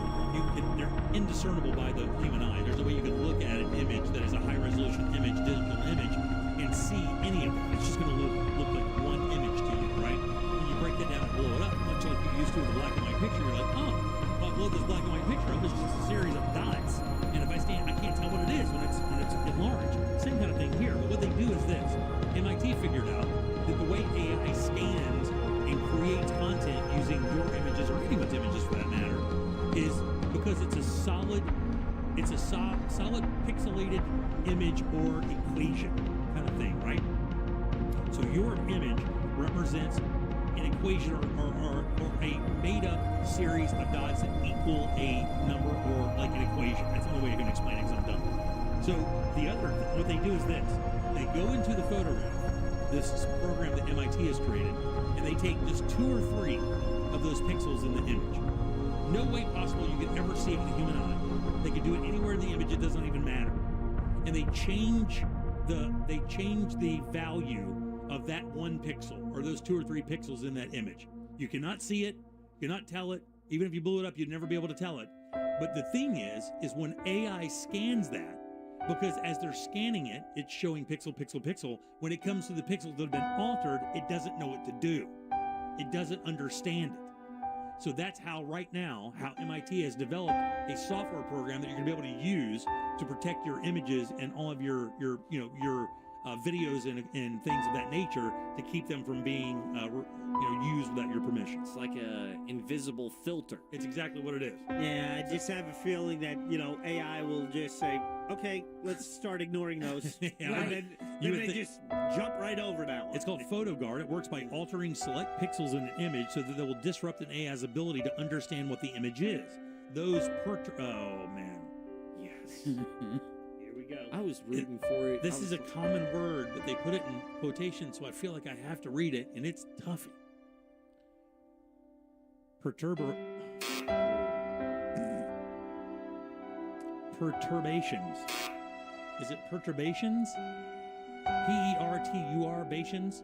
they're indiscernible by the human eye. There's a way you can look at an image that is a high-resolution image, digital image, and see any of it. It's just going to look like one image to you, right? When you break that down and blow it up, much like you used to with a black and white picture, you're like, oh, if I blow this black and white picture up, it's just a series of dots. And if I can't tell what it is when it's enlarged. Same kind of thing here. But what they do is this. MIT figured out that the way AI scans and creates content using your images or anyone's images for that matter is because it's a solid pixelated image or equation kind of thing, right? So your image represents an equation or a made-up series of dots that equal a number or like an equation. That's the only way I can explain it because I'm dumb. So what they do is this. They go into the photograph, this program that MIT has created, and they take just 2 or 3 of those pixels in the image. No way possible you could ever see it with a human eye. They could do it anywhere in the image, it doesn't even matter. And they change the value of that 1 pixel or those 2 or 3 pixels in that image. You cannot see it, you cannot tell it. Even if you blew it up, you'd never be able to tell it. But the thing is when AI scans that, because as they're scanning it, it's showing pixel, pixel, pixel. When it comes to the pixels that have been altered, it doesn't know what to do. It doesn't understand it. So that's how right now, how MIT has developed a software program that you're gonna be able to use to protect your images and all of your videos and things of that nature to keep them from being used without your permission.
It's like a invisible filter.
It's exactly what it is.
Yeah, I just have a feeling that, AI will just say, okay, let's start ignoring those. And then they just jump right over that one.
It's called PhotoGuard. It works by altering select pixels in an image so that they will disrupt an AI's ability to understand what the image is. Oh, man. Yes.
Here we go.
I was rooting for it.
This is a common word, but they put it in quotation, so I feel like I have to read it, and it's toughy. Perturbations. Is it perturbations? P-E-R-T-U-R-bations?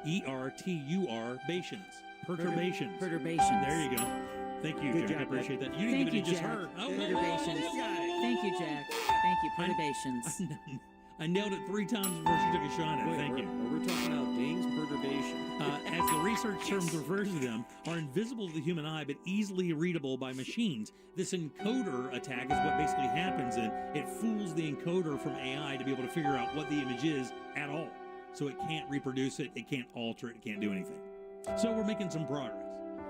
P-E-R-T-U-R-bations. Perturbations.
Perturbations.
There you go. Thank you,
Good
Jack. I
job,
appreciate that. You
Thank
didn't
you,
even just
Jack.
heard. Oh,
Perturbations.
you got it.
Thank you, Jack. Thank you. Perturbations.
I nailed it 3 times before she took a shot at it. Thank you.
We're talking about dings, perturbation.
As the research terms refers to them, are invisible to the human eye but easily readable by machines. This encoder attack is what basically happens, and it fools the encoder from AI to be able to figure out what the image is at all. So it can't reproduce it, it can't alter it, it can't do anything. So we're making some progress.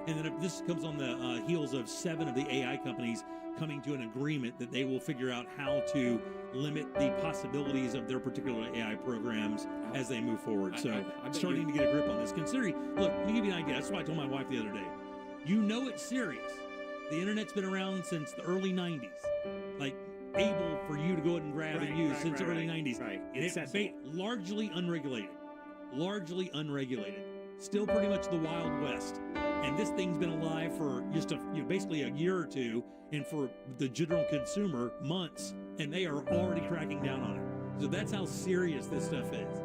And then if this comes on the heels of 7 of the AI companies coming to an agreement that they will figure out how to limit the possibilities of their particular AI programs as they move forward. So I'm starting to get a grip on this. Considering, look, let me give you an idea. That's why I told my wife the other day. You know it's serious. The internet's been around since the early 90s. Like, able for you to go ahead and grab and use since the early 90s.
Right.
And it's largely unregulated. Largely unregulated. Still pretty much the Wild West. And this thing's been alive for just basically a year or 2, and for the general consumer, months, and they are already cracking down on it. So that's how serious this stuff is.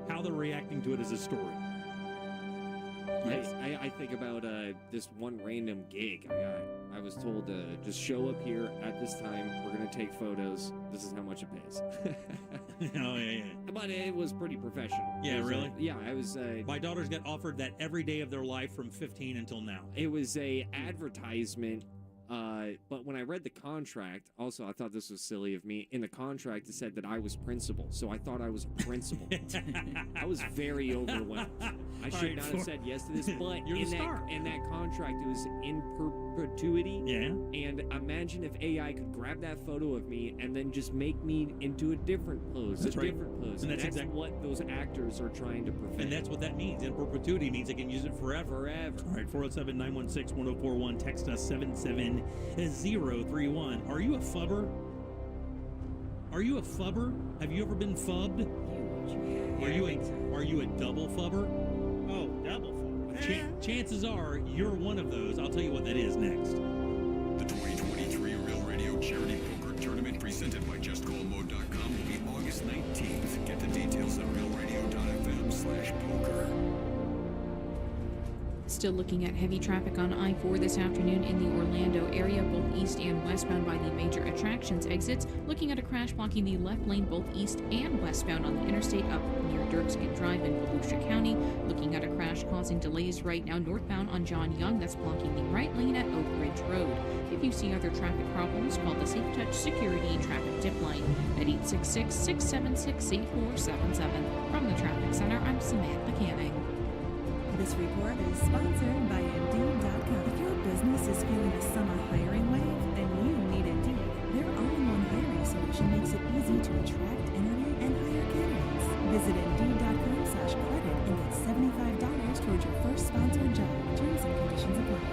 How they're reacting to it is a story.
Yes. I think about this one random gig. I was told to just show up here at this time. We're going to take photos. This is how much it pays.
Oh, yeah.
But it was pretty professional.
Yeah, really?
Yeah, I was...
my daughters got offered that every day of their life from 15 until now.
It was a advertisement, but when I read the contract, also, I thought this was silly of me. In the contract, it said that I was principal, so I thought I was a principal. I was very overwhelmed. I should not have said yes to this, but in that contract, it was in perpetuity.
Yeah.
And imagine if AI could grab that photo of me and then just make me into a different pose,
That's right.
different pose.
And that's exactly
what those actors are trying to prevent.
And that's what that means. In perpetuity means they can use it forever. All right, 407-916-1041. Text us 77031. Are you a fubber? Are you a fubber? Have you ever been fubbed? Are you a double fubber?
Oh, double fubber.
Chances are you're one of those. I'll tell you what that is next.
The 2023 Real Radio Charity Poker Tournament presented by JustCallMo.com will be August 19th. Get the details at realradio.fm/poker.
Still looking at heavy traffic on I-4 this afternoon in the Orlando area, both east and westbound by the major attractions exits. Looking at a crash blocking the left lane both east and westbound on the interstate up near Dirkskin Drive in Volusia County. Looking at a crash causing delays right now northbound on John Young. That's blocking the right lane at Oak Ridge Road. If you see other traffic problems, call the Safe Touch Security Traffic Tip Line at 866-676-8477. From the Traffic Center, I'm Samantha Canning.
This report is sponsored by Indeed.com. If your business is feeling a summer hiring wave, then you need Indeed. Their all-in-one hiring solution makes it easy to attract, interview, and hire candidates. Visit Indeed.com/credit and get $75 towards your first sponsored job. Terms and conditions apply.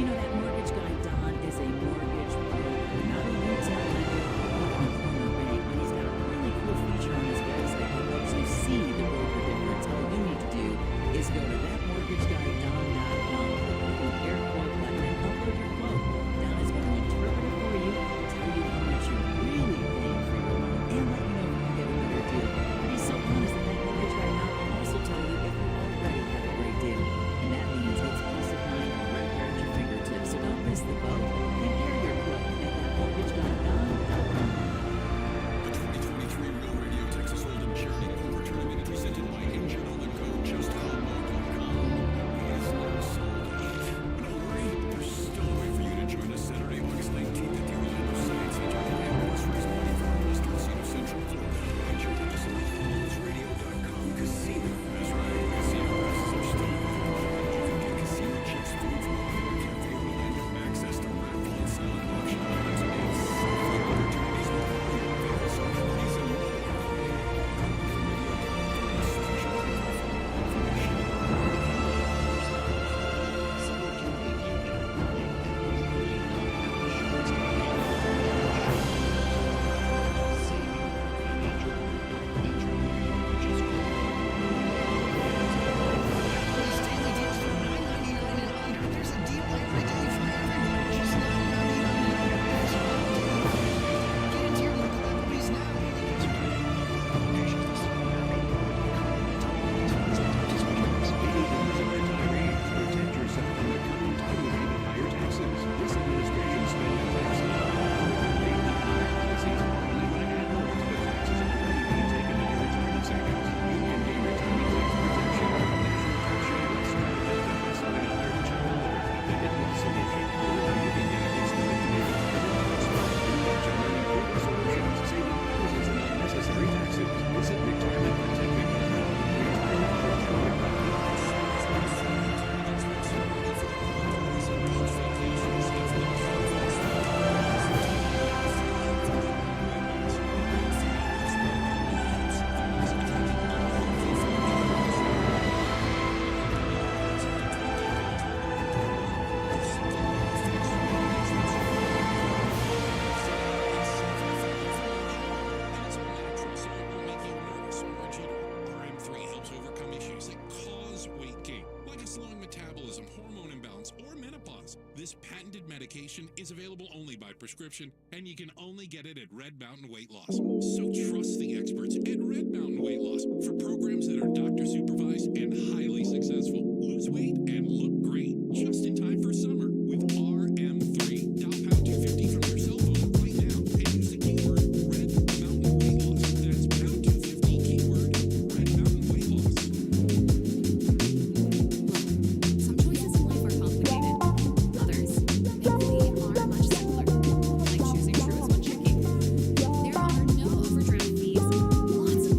You know, that mortgage guy, Don, is a mortgage broker, not a retail lender or a corner bank. And he's got a really cool feature on his website that lets you see the broker difference. All you need to do is go to thatmortgageguyDon.com, click the compare quote button, and upload your quote. Don is going to interpret it for you, tell you how much you're really paying for your loan, and let you know if you can get a better deal. But he's so honest that that mortgage guy Don will also tell you if you already have a great deal. And that means it's peace of mind right there at your fingertips. So don't miss the boat. Compare your quote at thatmortgageguyDon.com.
The 2023 Real Radio Texas Hold'em Charity Poker Tournament is presented by Injured on the Go. JustCallMo.com is now sold out. But don't worry, there's still a way for you to join us Saturday, August 19th at the Orlando Science Center to raise money for homeless Casino Central Florida. Injured on us at homelessradio.com. Casino. That's right, casino passes are still available. You can get casino checks, food from Auto Cafe Orlando, access to raffle and silent auction items, and self-fund opportunities with Vegas parties and more.
This patented medication is available only by prescription, and you can only get it at Red Mountain Weight Loss. So trust the experts at Red Mountain Weight Loss for programs that are doctor supervised and highly successful. Lose weight and look great just in time for summer with RM3. Dial pound 250 from your cell phone right now and use the keyword Red Mountain Weight Loss. That's pound 250 keyword Red Mountain Weight Loss.
Some choices in life are complicated. Others, thankfully, are much simpler. Like choosing Truist when checking. There are no overdraft fees, lots of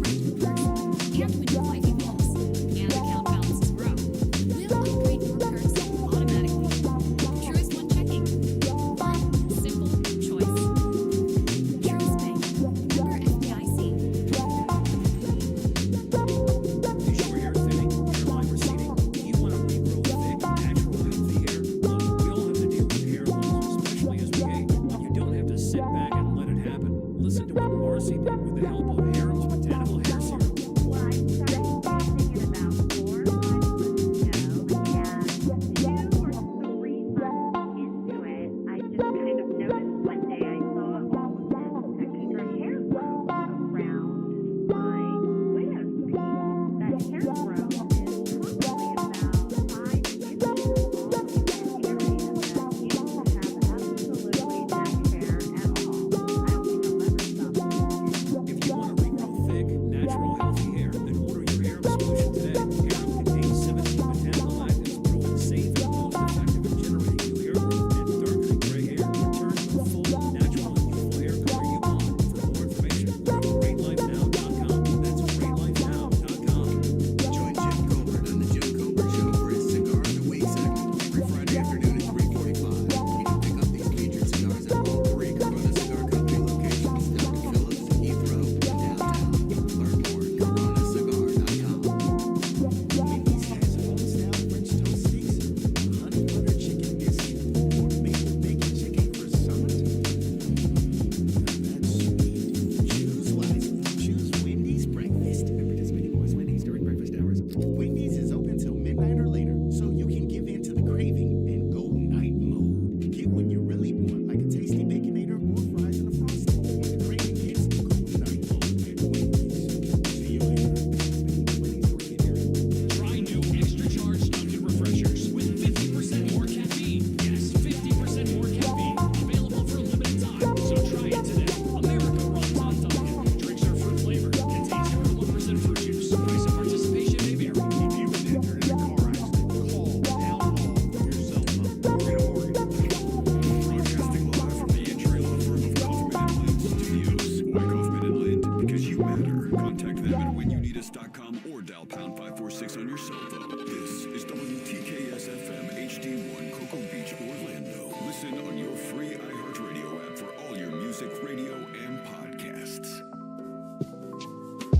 WhenYouNeedUs.com or dial pound 546 on your cell phone. This is WTKS FM HD1 Cocoa Beach, Orlando. Listen on your free iHeartRadio app for all your music, radio, and podcasts.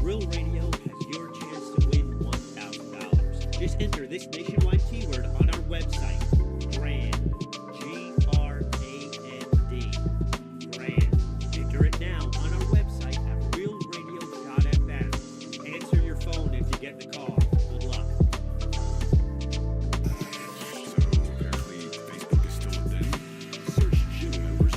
Real Radio has your chance to win $1,000. Just enter this nationwide keyword on our website, GRAND, G-R-A-N-D, GRAND. Enter it now on our website at realradio.fm. Answer your phone if you get the call. Good luck.
Apparently, Facebook is still a thing. Search gym members.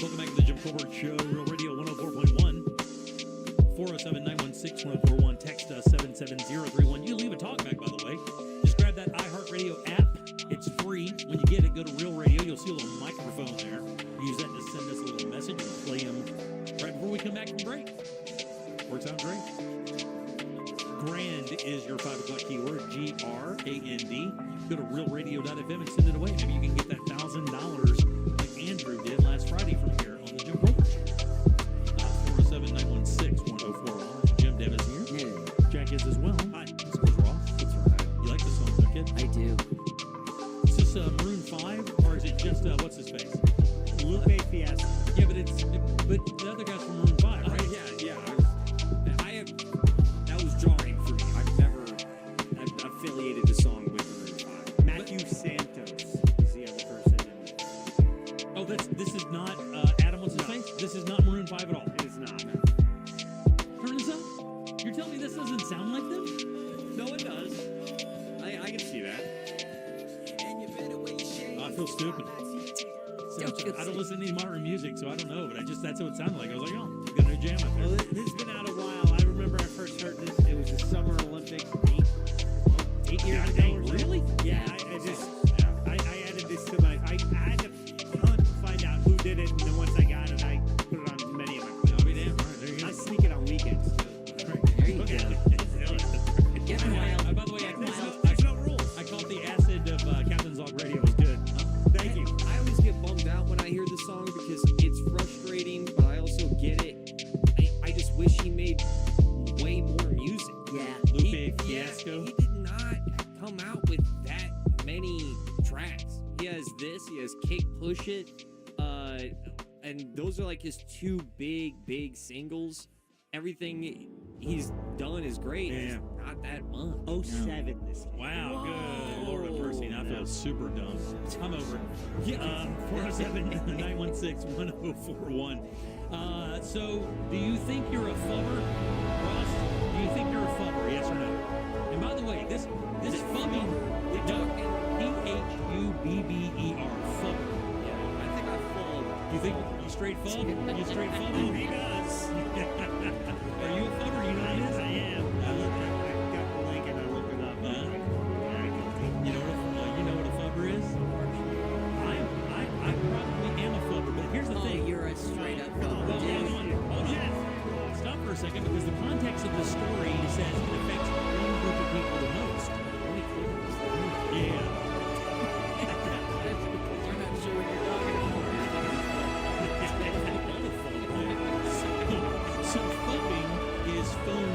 Welcome back to the Jim Colbert Show, Real Radio 104.1, 407-916-1041. Text us 77031. You can leave a talkback, by the way. Just grab that iHeartRadio app. It's free. When you get it, go to Real Radio. You'll see a little microphone there. Use that to send us a little message and play them right before we come back from break. Works out great. GRAND is your 5 o'clock keyword, G-R-A-N-D. Go to realradio.fm and send it away. Maybe you can get that $1,000 like Andrew did last Friday from here on the Jim Colbert Show. 407-916-1041. Jim Devin's here.
Hey.
Jack is as well. Hi. This is Ross. That's right. You like this song, don't you?
I do.
Is this Maroon 5 or is it just what's his face?
Lupe Fiasco.
Yeah, but the other guy's from Maroon 5, right?
That was jarring for me. I've never affiliated the song with Maroon 5.
Matthew Santos is the other person.
Oh, this is not Adam. What's his face? This is not Maroon 5 at all.
It is not.
Turn this up. You're telling me this doesn't sound like them?
No, it does. I can see that.
I feel stupid. I don't listen to any modern music, so I don't know. But that's what it sounded like. I was like, oh, got a new jam out there.
Well, this has been out a while. I remember I first heard this. It was the Summer Olympics 8 years ago. Or something.
Really?
Yeah, I added this to my. I had to hunt to find out who did it, and then once I got it, I put it on many of my playlists.
I'll be damn. All right, there you go.
I sneak it on weekends.
There you go. Get wild.
By the way,
There's no rules.
I caught the acid of Captain Zog Radio. It was good.
Thank you.
I always get bummed out when I hear the song because it's frustrating, but I also get it. I just wish he made way more music.
Yeah.
Lupe Fiasco.
He did not come out with that many tracks. He has this, he has Kick Push It, and those are like his two big singles. Everything he's done is great.
Yeah.
It's not that much.
07 this year.
Wow, good. Lord have mercy. Now I feel super dumb. I'm over it. 407-916-1041. So, do you think you're a fubber, Ross? Do you think you're a fubber? Yes or no? And by the way, this fubbing, P-H-U-B-B-E-R, fubber.
Yeah, I think I full.
You think you straight fub? You straight fub?
He does.
Are you a fubber? You know what it is?
I am. I got the link and I looked it up.
You know what a fubber is? I probably am a fubber, but here's the thing.
You're a straight up
Well, hold on. Stop for a second, because the context of the story says it affects one group of people the most. Yeah.
You're not sure what you're talking
So fubbing is phone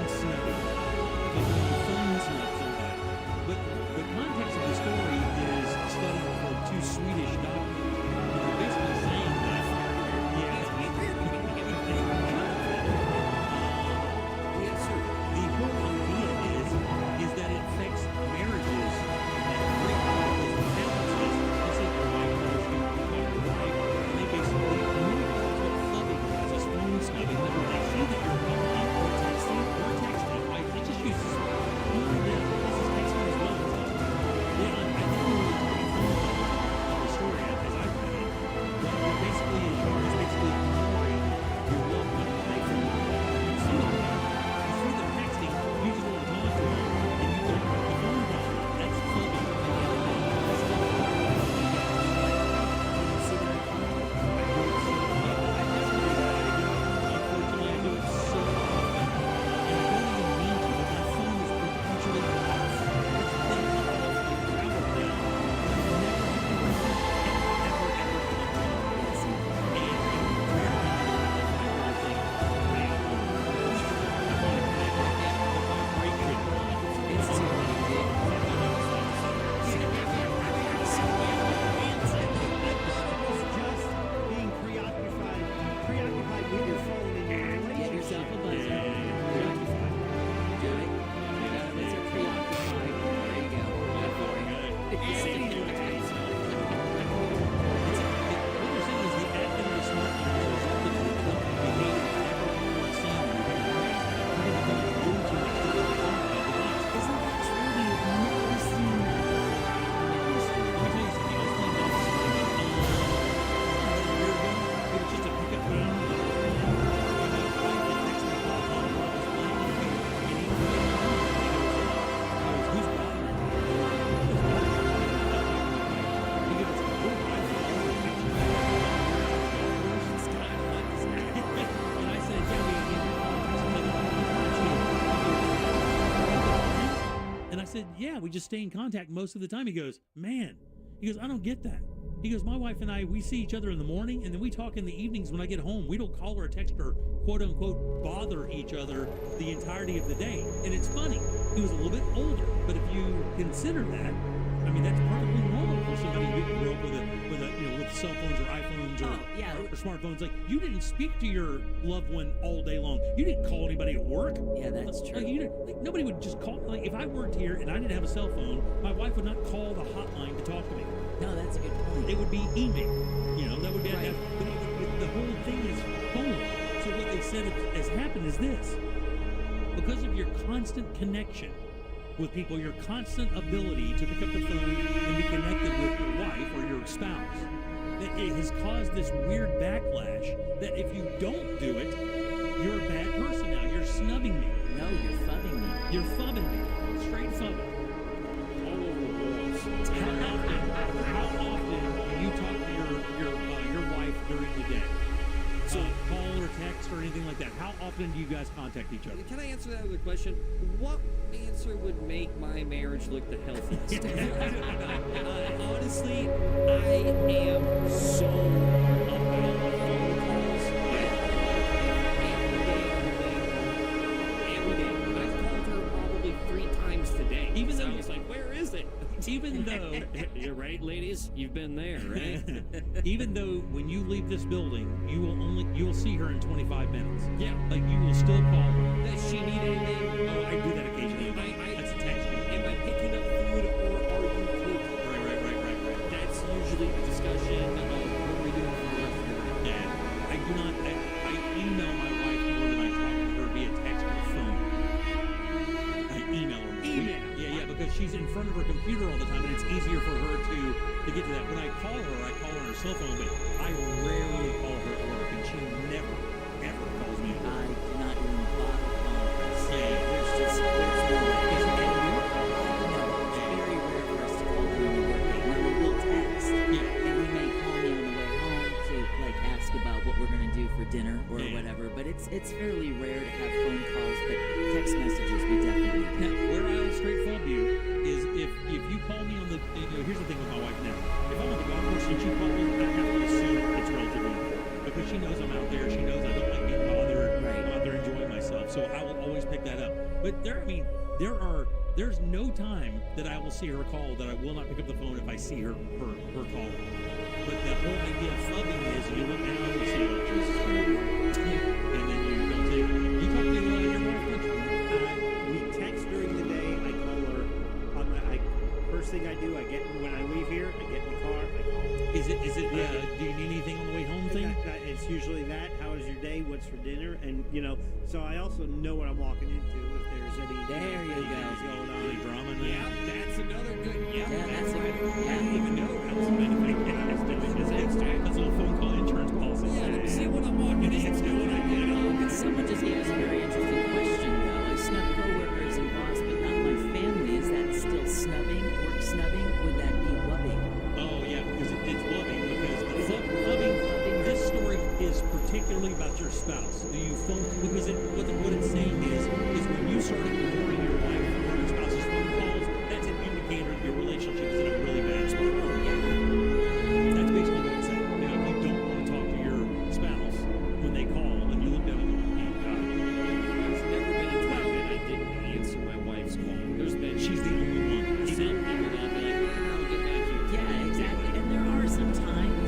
said, yeah, we just stay in contact most of the time. He goes, man, he goes, I don't get that. He goes, my wife and I, we see each other in the morning, and then we talk in the evenings when I get home. We don't call or text or quote unquote bother each other the entirety of the day. And it's funny. He was a little bit older, but if you consider that, I mean, that's perfectly normal for somebody who grew up with cell phones or iPhones or smartphones. Like, you didn't speak to your loved one all day long. You didn't call anybody at work.
Yeah, that's true.
Nobody would just call. Like, if I worked here and I didn't have a cell phone, my wife would not call the hotline to talk to me.
No, that's a good point.
It would be email. That would be
Right.
but the whole thing is phone. So what they said has happened is this: because of your constant connection with people, your constant ability to pick up the phone and be connected with your wife or your spouse, that it has caused this weird backlash that if you don't do it, you're a bad person now. You're snubbing me.
No, you're fubbing me.
You're fubbing me. Straight fubbing. All over the walls. How often do you talk to your wife during the day? So call or text or anything like that. How often do you guys contact each other?
Can I answer that other question? What answer would make my marriage look the healthiest? Honestly, I am so about phone calls. Every day. I've called her probably 3 times today.
Even though
I was like, where is it?
Even though
You're right, ladies. You've been there, right?
even though when you leave this building, you will see her in 25 minutes.
Yeah.
Like, you will still call her.
Does she need anything?
Oh, I do that occasionally. That's a text.
Am I picking up food or are you cooking?
Right.
That's usually the discussion of what are we doing for work tonight?
Yeah. I do not. I email my wife more than I talk to her via text or phone. I email her. Yeah, because she's in front of her computer all the time, and it's easier for her to get to that. When I call her on her cell phone, but I rarely call her at work, and she never, ever calls me at work.
I do not even bother calling her.
Yeah.
There's no way. It's very rare for us to call during the workday. Now, we'll text.
Yeah.
And you may call me on the way home to ask about what we're gonna do for dinner or whatever. But it's fairly rare to have phone calls, but text messages we definitely do.
Now, where I'll straight fob you is if you call me on the, here's the thing with my wife now. If I'm on the golf course and she calls me, I have to assume it's relatively important because she knows I'm out there. She knows I don't like being bothered. I'm out there enjoying myself, so I will always pick that up. But there's no time that I will see her call that I will not pick up the phone if I see her call. But the whole idea of fubbing is you look down and you see, oh, Jesus Christ. And then you don't say, you talk to your wife, don't you?
We text during the day. I call her. First thing I do, when I leave here, I get in the car. I call her.
Is it? Do you need anything on the way home thing?
It's usually that. How was your day? What's for dinner? And so I also know what I'm walking into. If there's any
There you go.
going on.
Any drama in
Yeah, that's another good.
Yeah, that's a good.
I didn't even know that was that's a little phone call insurance policy.
Yeah, let me see what I'm walking into.
Someone just gave us a very interesting question, though. I snub coworkers and boss, but not my family. Is that still snubbing? Work snubbing? Would that be wubbing?
Oh yeah, because it's wubbing. Because wubbing. This story is particularly about your spouse. Do you phone? Because what it's saying is when you start ignoring your wife or your spouse's phone calls, that's an indicator your relationship is in a really bad spot. That's basically what it's saying. Now, if you don't want to talk to your spouse when they call, and you look down and go, oh God.
There's never been a time that I didn't answer my wife's call. There's been.
She's the only one.
Some people that I'll be like, I'll get back to you.
Yeah, exactly. And there are some times.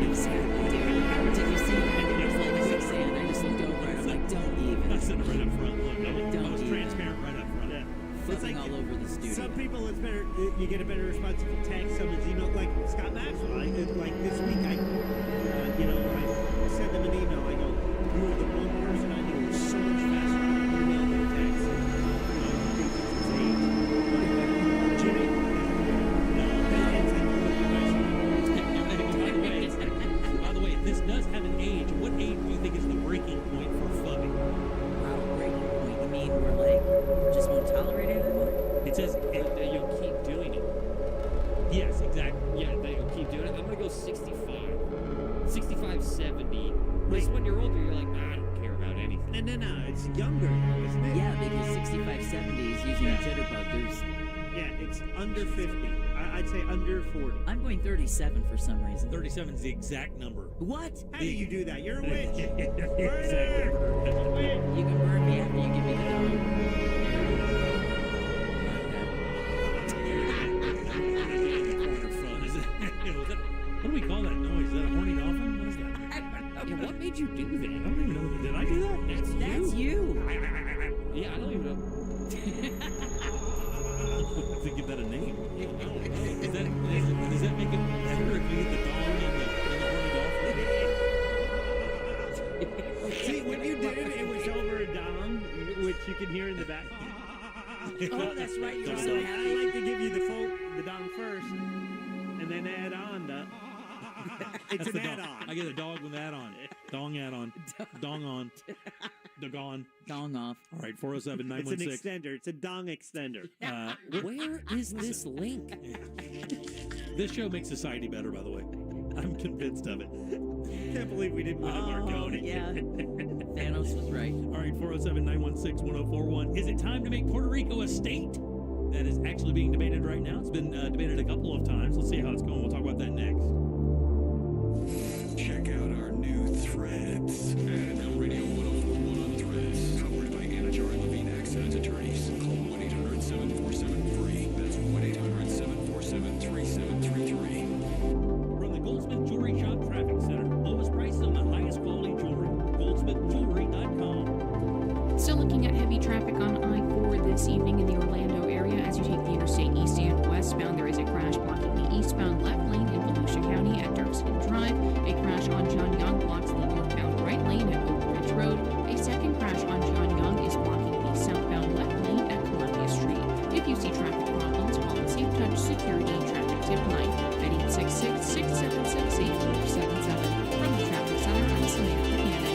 Did you see that? It was like quicksand. I just looked over and I was like, don't even.
I said it right up front. Look, I was
even.
transparent right up front.
Yeah.
Flipping all over the studio.
Some people, it's better. You get a better response if you text someone's email. Like Scott Maxwell. Like this week, I sent him an email. I go, you were the one person I knew who was so much faster on email than text. His age. Jimmy.
By the way, this does have an age. What age do you think is the breaking point for fubbing?
Wow, breaking point. You mean we're just won't tolerate it anymore?
It says
That you'll keep doing it.
yes, exactly.
Yeah, that you'll keep doing it. I'm gonna go 65, 70. Because when you're older, you're like, I don't care about anything.
No. It's younger, though, isn't it?
Yeah, because 65, 70 is using a jitterbug. There's
Yeah, it's under 50. I'd say under 40.
I'm going 37 for some reason.
37 is the exact number.
What?
How do you do that? You're a witch.
Exactly.
You can burn me after you give me the dog.
What do we call that noise? Is that a horny dolphin? What is that?
Yeah, what made you do that?
I don't even know. Did I do that?
That's you.
Yeah, I don't even know.
To give that a name. Does that make it better if you hit the dong and the horny dolphin?
See, when you did it, it was over a dong, which you can hear in the back.
Oh, that's right. You're
So
so
I
happy.
like to give you the dong first, and then add on the. It's
That's
an
the dong.
add-on.
I get a dog with add-on. Dong add-on. Dong on. Dong.
Dong off.
All right, 407
It's an
916.
extender. It's a dong extender.
Where is this link?
This show makes society better, by the way. I'm convinced of it.
Can't believe we didn't win a Marconi.
Yeah. Thanos was right.
All right, 407 916 1041. Is it time to make Puerto Rico a state? That is actually being debated right now. It's been debated a couple of times. Let's see how it's going. We'll talk about that next.
Check out our new threads at NFL Radio 1041 on threads. Powered by Anajar and Levine Accident Attorneys. Call 1-800-747-FREE. That's 1-800-747-3733.
From the Goldsmith Jewelry Shop Traffic Center. Lowest prices on the highest quality jewelry. GoldsmithJewelry.com.
Still looking at heavy traffic on I-4 this evening in the Orlando area as you take the interstate east and westbound. There is a crash blocking the eastbound left lane in Volusia County at Dirkston Drive. A crash on John Young blocks the northbound right lane at Oak Ridge Road. A second crash on John Young is blocking the southbound left lane at Columbia Street. If you see traffic problems, call the Safe Touch Security Traffic Tip Line at 866-676-8477. From the Traffic Center, I'm Samantha Canning.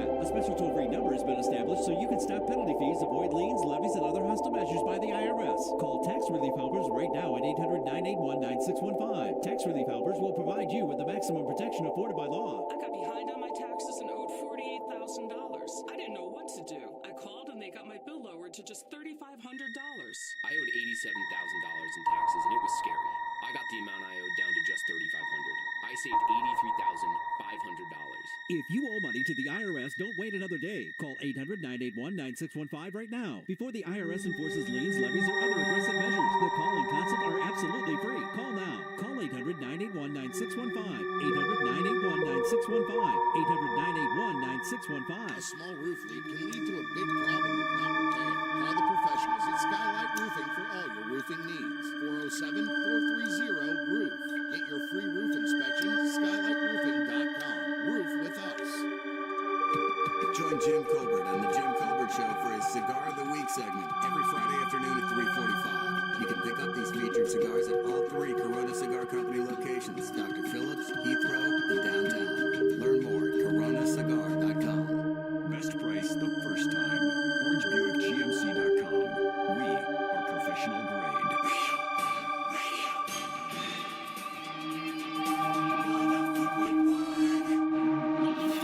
app. A special toll-free number has been established so you can stop penalty fees, avoid liens, levies, and other hostile measures by the IRS. Call Tax Relief Helpers right now at 800-981-9615. Tax Relief Helpers will provide you with the maximum protection afforded by law.
I got behind on my taxes and owed $48,000. I didn't know what to do. I called and they got my bill lowered to just $3,500.
I owed $87,000 in taxes and it was scary. I got the amount I owed down to just $3,500. I saved $83,500.
If you owe money to the IRS, don't wait another day. Call 800-981-9615 right now. Before the IRS enforces liens, levies, or other aggressive measures, the call and consult are absolutely free. Call now. Call 800-981-9615. 800-981-9615. 800-981-9615.
A small roof leak can lead to a big problem if not repaired. Call the professionals at Skylight Roofing for all your roofing needs. 407-430-ROOF. Get your free roof inspection at skylightroofing.com. Roof with us.
Join Jim Colbert on the Jim Colbert Show for his Cigar of the Week segment every Friday afternoon at 3:45. You can pick up these featured cigars at all 3 Corona Cigar Company locations, Dr. Phillips, Heathrow, and downtown. Learn more at coronacigar.com.
Best price the first time. OrangeBuickGMC.com. We are professional grade.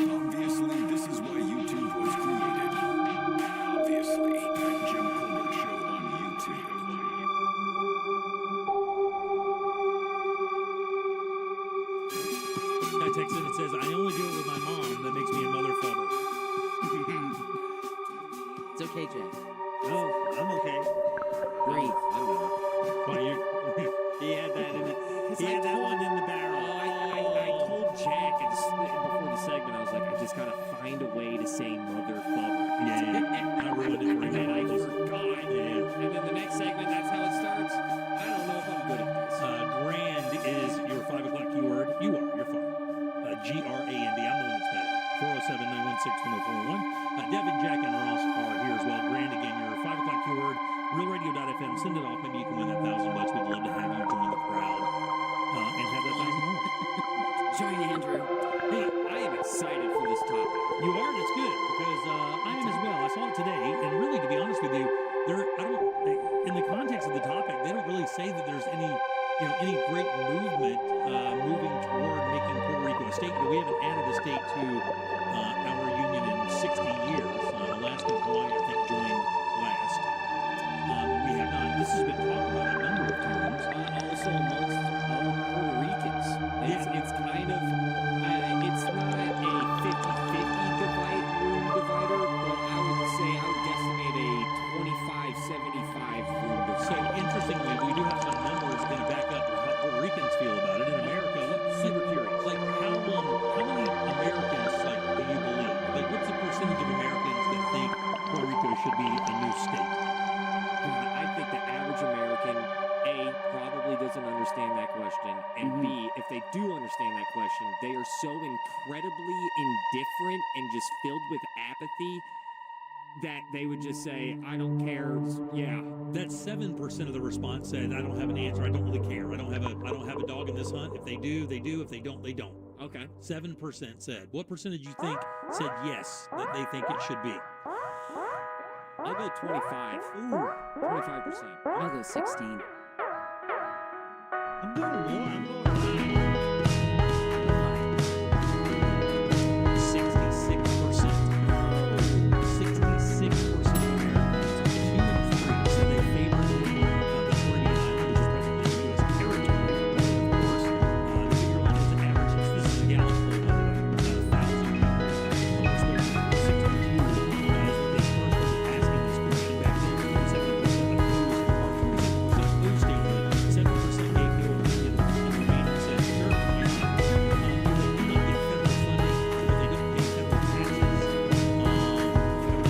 Obviously, this is why YouTube was created. Obviously, Jim Colbert Show on YouTube.
Guy texts in and says, I only do it with my mom. That makes me a mother flubber.
It's okay, Jack.
Oh, I'm okay.
Breathe.
Why you?
He had that in the. He had that one in the barrel.
I told Jack before the segment, I was like, I just gotta find a way to say mother flubber.
Yeah. I ruined it for
And
you.
then I forgot.
Yeah.
And then the next segment, that's how it starts. I don't know if I'm good at this.
Grand is your 5 o'clock keyword. You are. You're fine. G-R-A-N-D. I'm the one that's better. 407-916-1041. Devin, Jack, and Ross are here as well. Grand, again, your 5 o'clock keyword. RealRadio.fm. Send it off. Maybe you can win that $1,000. We'd love to have you join the crowd and have that $1,000.
Join Andrew.
Hey, I am excited for this topic.
You are, and it's good because I am as well. I saw it today, and really, to be honest with you, in the context of the topic, they don't really say that there's any great movement moving toward making Puerto Rico a state. We haven't added a state to our union in 60 years. Alaska and Hawaii, I think, joined last. We have not. This has been talked about a number of times.
Also amongst all Puerto Ricans. It's kind of, it's not a 50-50 room divider, but I would guesstimate a 25-75 room divider.
So interestingly, we do have some numbers going to back up how Puerto Ricans feel about it. In America, super curious. Like, how many Americans, do you believe? Like, what's the percentage of Americans that think Puerto Rico should be a new state?
I think the average American, A, probably doesn't understand that question, and B, if they do understand that question, they are so incredibly indifferent and just filled with apathy that they would just say, I don't care. Yeah.
That's 7% of the response said, I don't have an answer. I don't really care. I don't have a dog in this hunt. If they do, they do. If they don't, they don't.
Okay.
7% said. What percentage you think said yes, that they think it should be?
I'll go 25.
Ooh.
25%.
I'll go 16.
I'm going more.
66%. 66% of Americans, 2 in 3, said they favor the Caribbean island, which is presently U.S. territory. Of course, the figure line is average. This is a Gallup poll, by the way. 1,000 persuaded 602 as when they first started asking this question back then. 70% opposed statehood. 7% gave no opinion. The remaining said sure, why not? They do not get federal funding, so they don't pay federal taxes.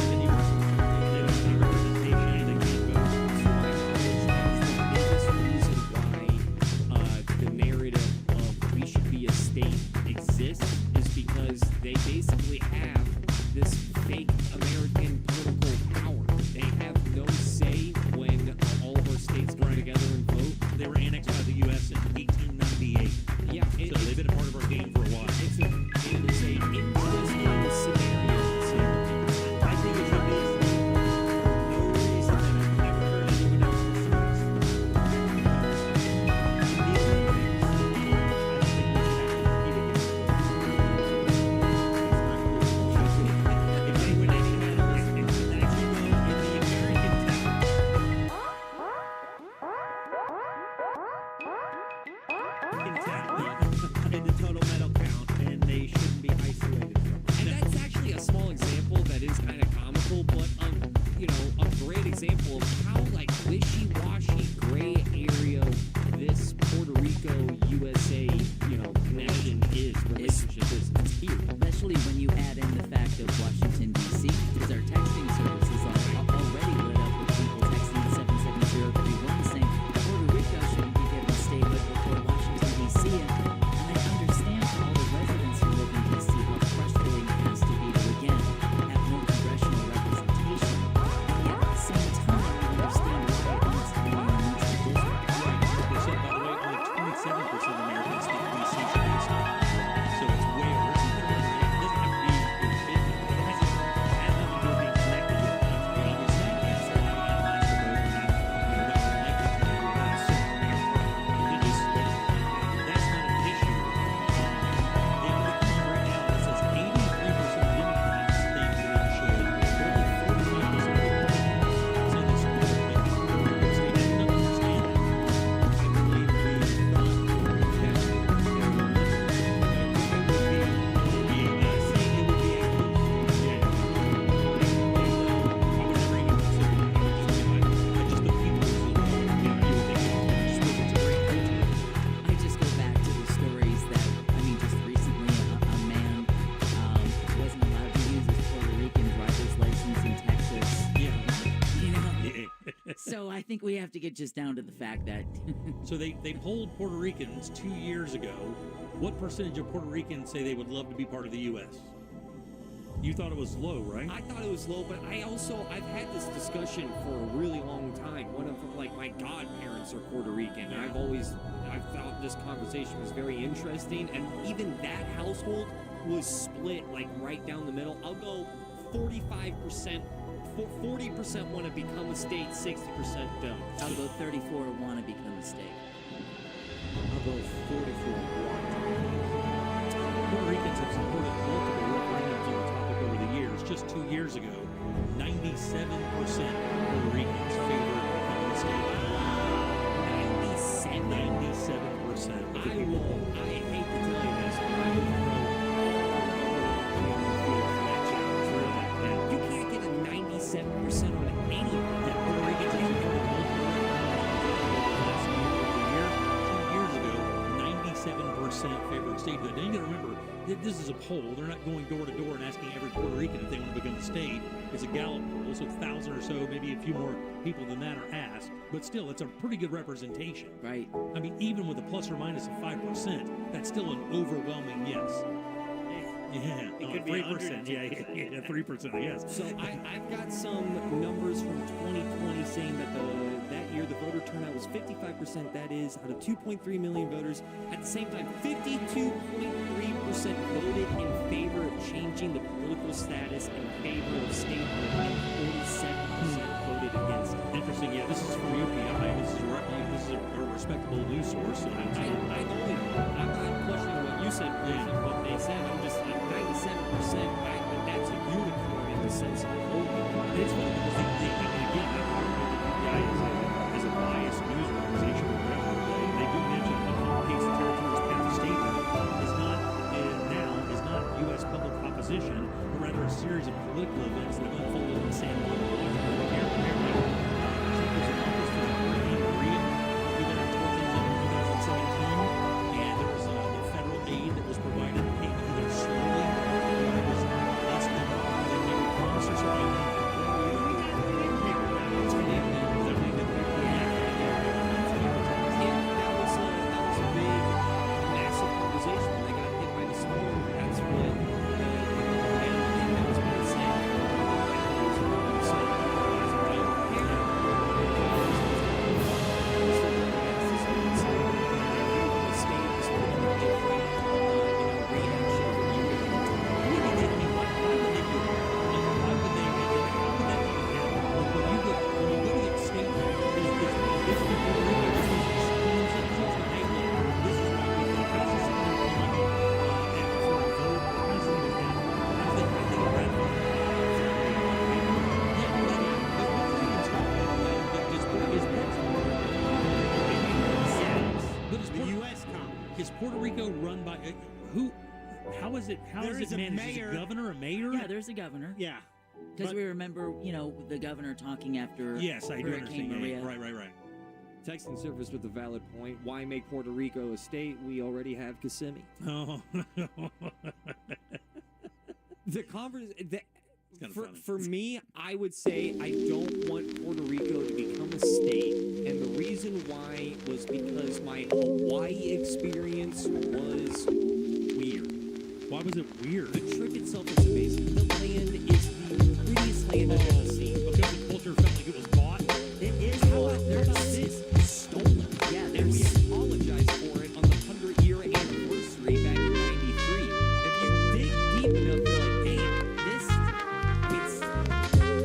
They don't have any representation. They can't vote.
The biggest reason why the narrative of we should be a state exists is because they basically have this fake American political power. They have no say when all of our states come together and vote.
They were annexed by the U.S. in 1898.
Yeah,
So they've been a part of our game for a while.
It is a interesting scenario example of how like wishy-washy gray area this Puerto Rico USA, connection is, relationship is here.
Especially when you add in the fact of Washington, D.C., because our texting services are already lit up with people texting 77031 saying Puerto Rico shouldn't be given statehood before Washington, D.C. And I understand for all the residents who live in D.C. how frustrating it has to be to, again, have no congressional representation. And yet at the same time, you understand why it needs to be in the district.
Percent, by the way, only 27% of Americans think DC should be a state. So it's way over. It doesn't have to be in the big. It has nothing to do with being connected to the country. Obviously, that's why we analyze the vote and not, not connected to the US. It just, that's not an issue. They look at one right now that says 83% of Democrats think that it should, but only 45% of Republicans say this should be a state. I don't understand that. I believe the thought
I just go back to the stories that, just recently a man wasn't allowed to use his Puerto Rican driver's license in Texas. So I think we have to get just down to the fact that
So they polled Puerto Ricans 2 years ago. What percentage of Puerto Ricans say they would love to be part of the U.S.? You thought it was low, right?
I thought it was low, but I've had this discussion for a really long time. One of my godparents are Puerto Rican, and I've thought this conversation was very interesting, and even that household was split right down the middle. I'll go 45%. 40% want to become a state, 60% don't.
I'll go 34 want to become a state.
I'll go 44 want.
Puerto Ricans have supported multiple referendums on the topic over the years. Just 2 years ago, 97% of Puerto Ricans favored becoming a state. 97% of the people.
I hate to tell you this, but I would throw that challenge for that. You can't get a 97% on anything.
Yeah, Puerto Ricans have supported multiple referendums over the last year. 2 years ago, 97% favored statehood. Now you got to remember, this is a poll. They're not going door to door and asking every Puerto Rican if they want to become a state. It's a Gallup poll, so 1,000 or so, maybe a few more people than that are asked. But still, it's a pretty good representation.
Right.
Even with a plus or minus of 5%, that's still an overwhelming yes. Yeah,
It could be
3%. Yeah, 3%, I guess.
So I've got some numbers from 2020 saying that that year the voter turnout was 55%. That is out of 2.3 million voters. At the same time, 52.3% voted in favor of changing the political status in favor of statehood, and 47% voted against it.
Interesting. Yeah, this is from UPI. This is a respectable news source. So
I'm not questioning what you said, what they said. I'm just 97%. That's a unicorn in the sense of voting.
It's funny because they again, I don't know that UPI is a biased news organization or whatever. They do mention that the States and Territories path to statehood is not U.S. public opposition, but rather a series of political events that have unfolded in San Juan, California. Trump was in office for Hurricane Maria. We got into things in 2017, and there was the federal aid that was provided came either slowly or it was less than they were promised or something. Is Puerto Rico run by who? How is it? How is it managed? Is it governor, a mayor?
Yeah, there's a governor.
Yeah.
Because we remember, the governor talking after
Yes, I do
Hurricane
understand.
Maria.
Yeah, right.
Texting surface with a valid point. Why make Puerto Rico a state? We already have Kissimmee.
Oh.
The conversation.
kinda
For,
funny.
for me, I would say I don't want Puerto Rico to become a state, and the reason why was because my Hawaii experience was weird.
Why was it weird?
The trip itself is amazing. The land is the prettiest land I've ever seen.
Because the culture felt like it was bought.
It is
How about this? Stolen.
Yeah,
And we apologized for it on the 100-year anniversary back in '93. If you dig deep enough, you're like, damn, it's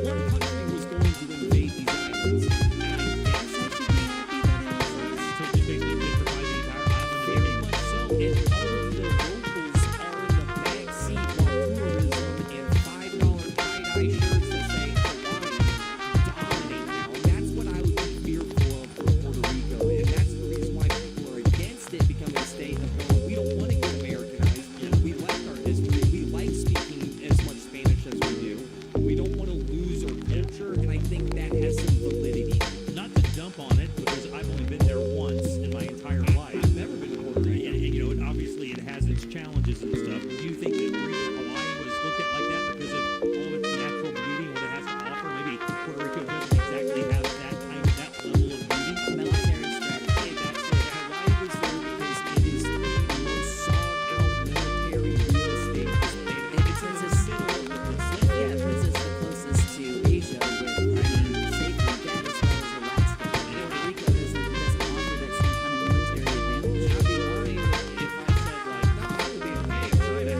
one country was going to invade these islands. And I guess I should be happy that it was us.
So just basically gentrified the entire island.
Very much so. And all of the locals are in the back seat while tourism and $5 tie-dye shirts that say Hawaii dominate now. And that's what I would be fearful of for Puerto Rico. And that's the reason why people are against it becoming a state of going, we don't want to get Americanized. We like our history. We like speaking as much Spanish as we do. We don't want to lose our culture. And I think that has some validity.
Not to dump on it, because I've only been there once in my entire life.
I've never been to Puerto Rico.
And obviously it has its challenges and stuff. Do you think that the reason Hawaii was looked at like that because of all of its natural beauty and what it has to offer? Maybe Puerto Rico doesn't exactly have that level of beauty.
Military strategy.
That's it. Hawaii was there because it is the most sought-out military real estate on this planet. And it's in the middle of the Pacific.
Yeah, it puts us the closest to Asia with, safety debt as well as Alaska. Puerto Rico doesn't offer that same kind of military advantage.
I'd be lying if I said, like, no, I would be, hey, China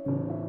Thank you.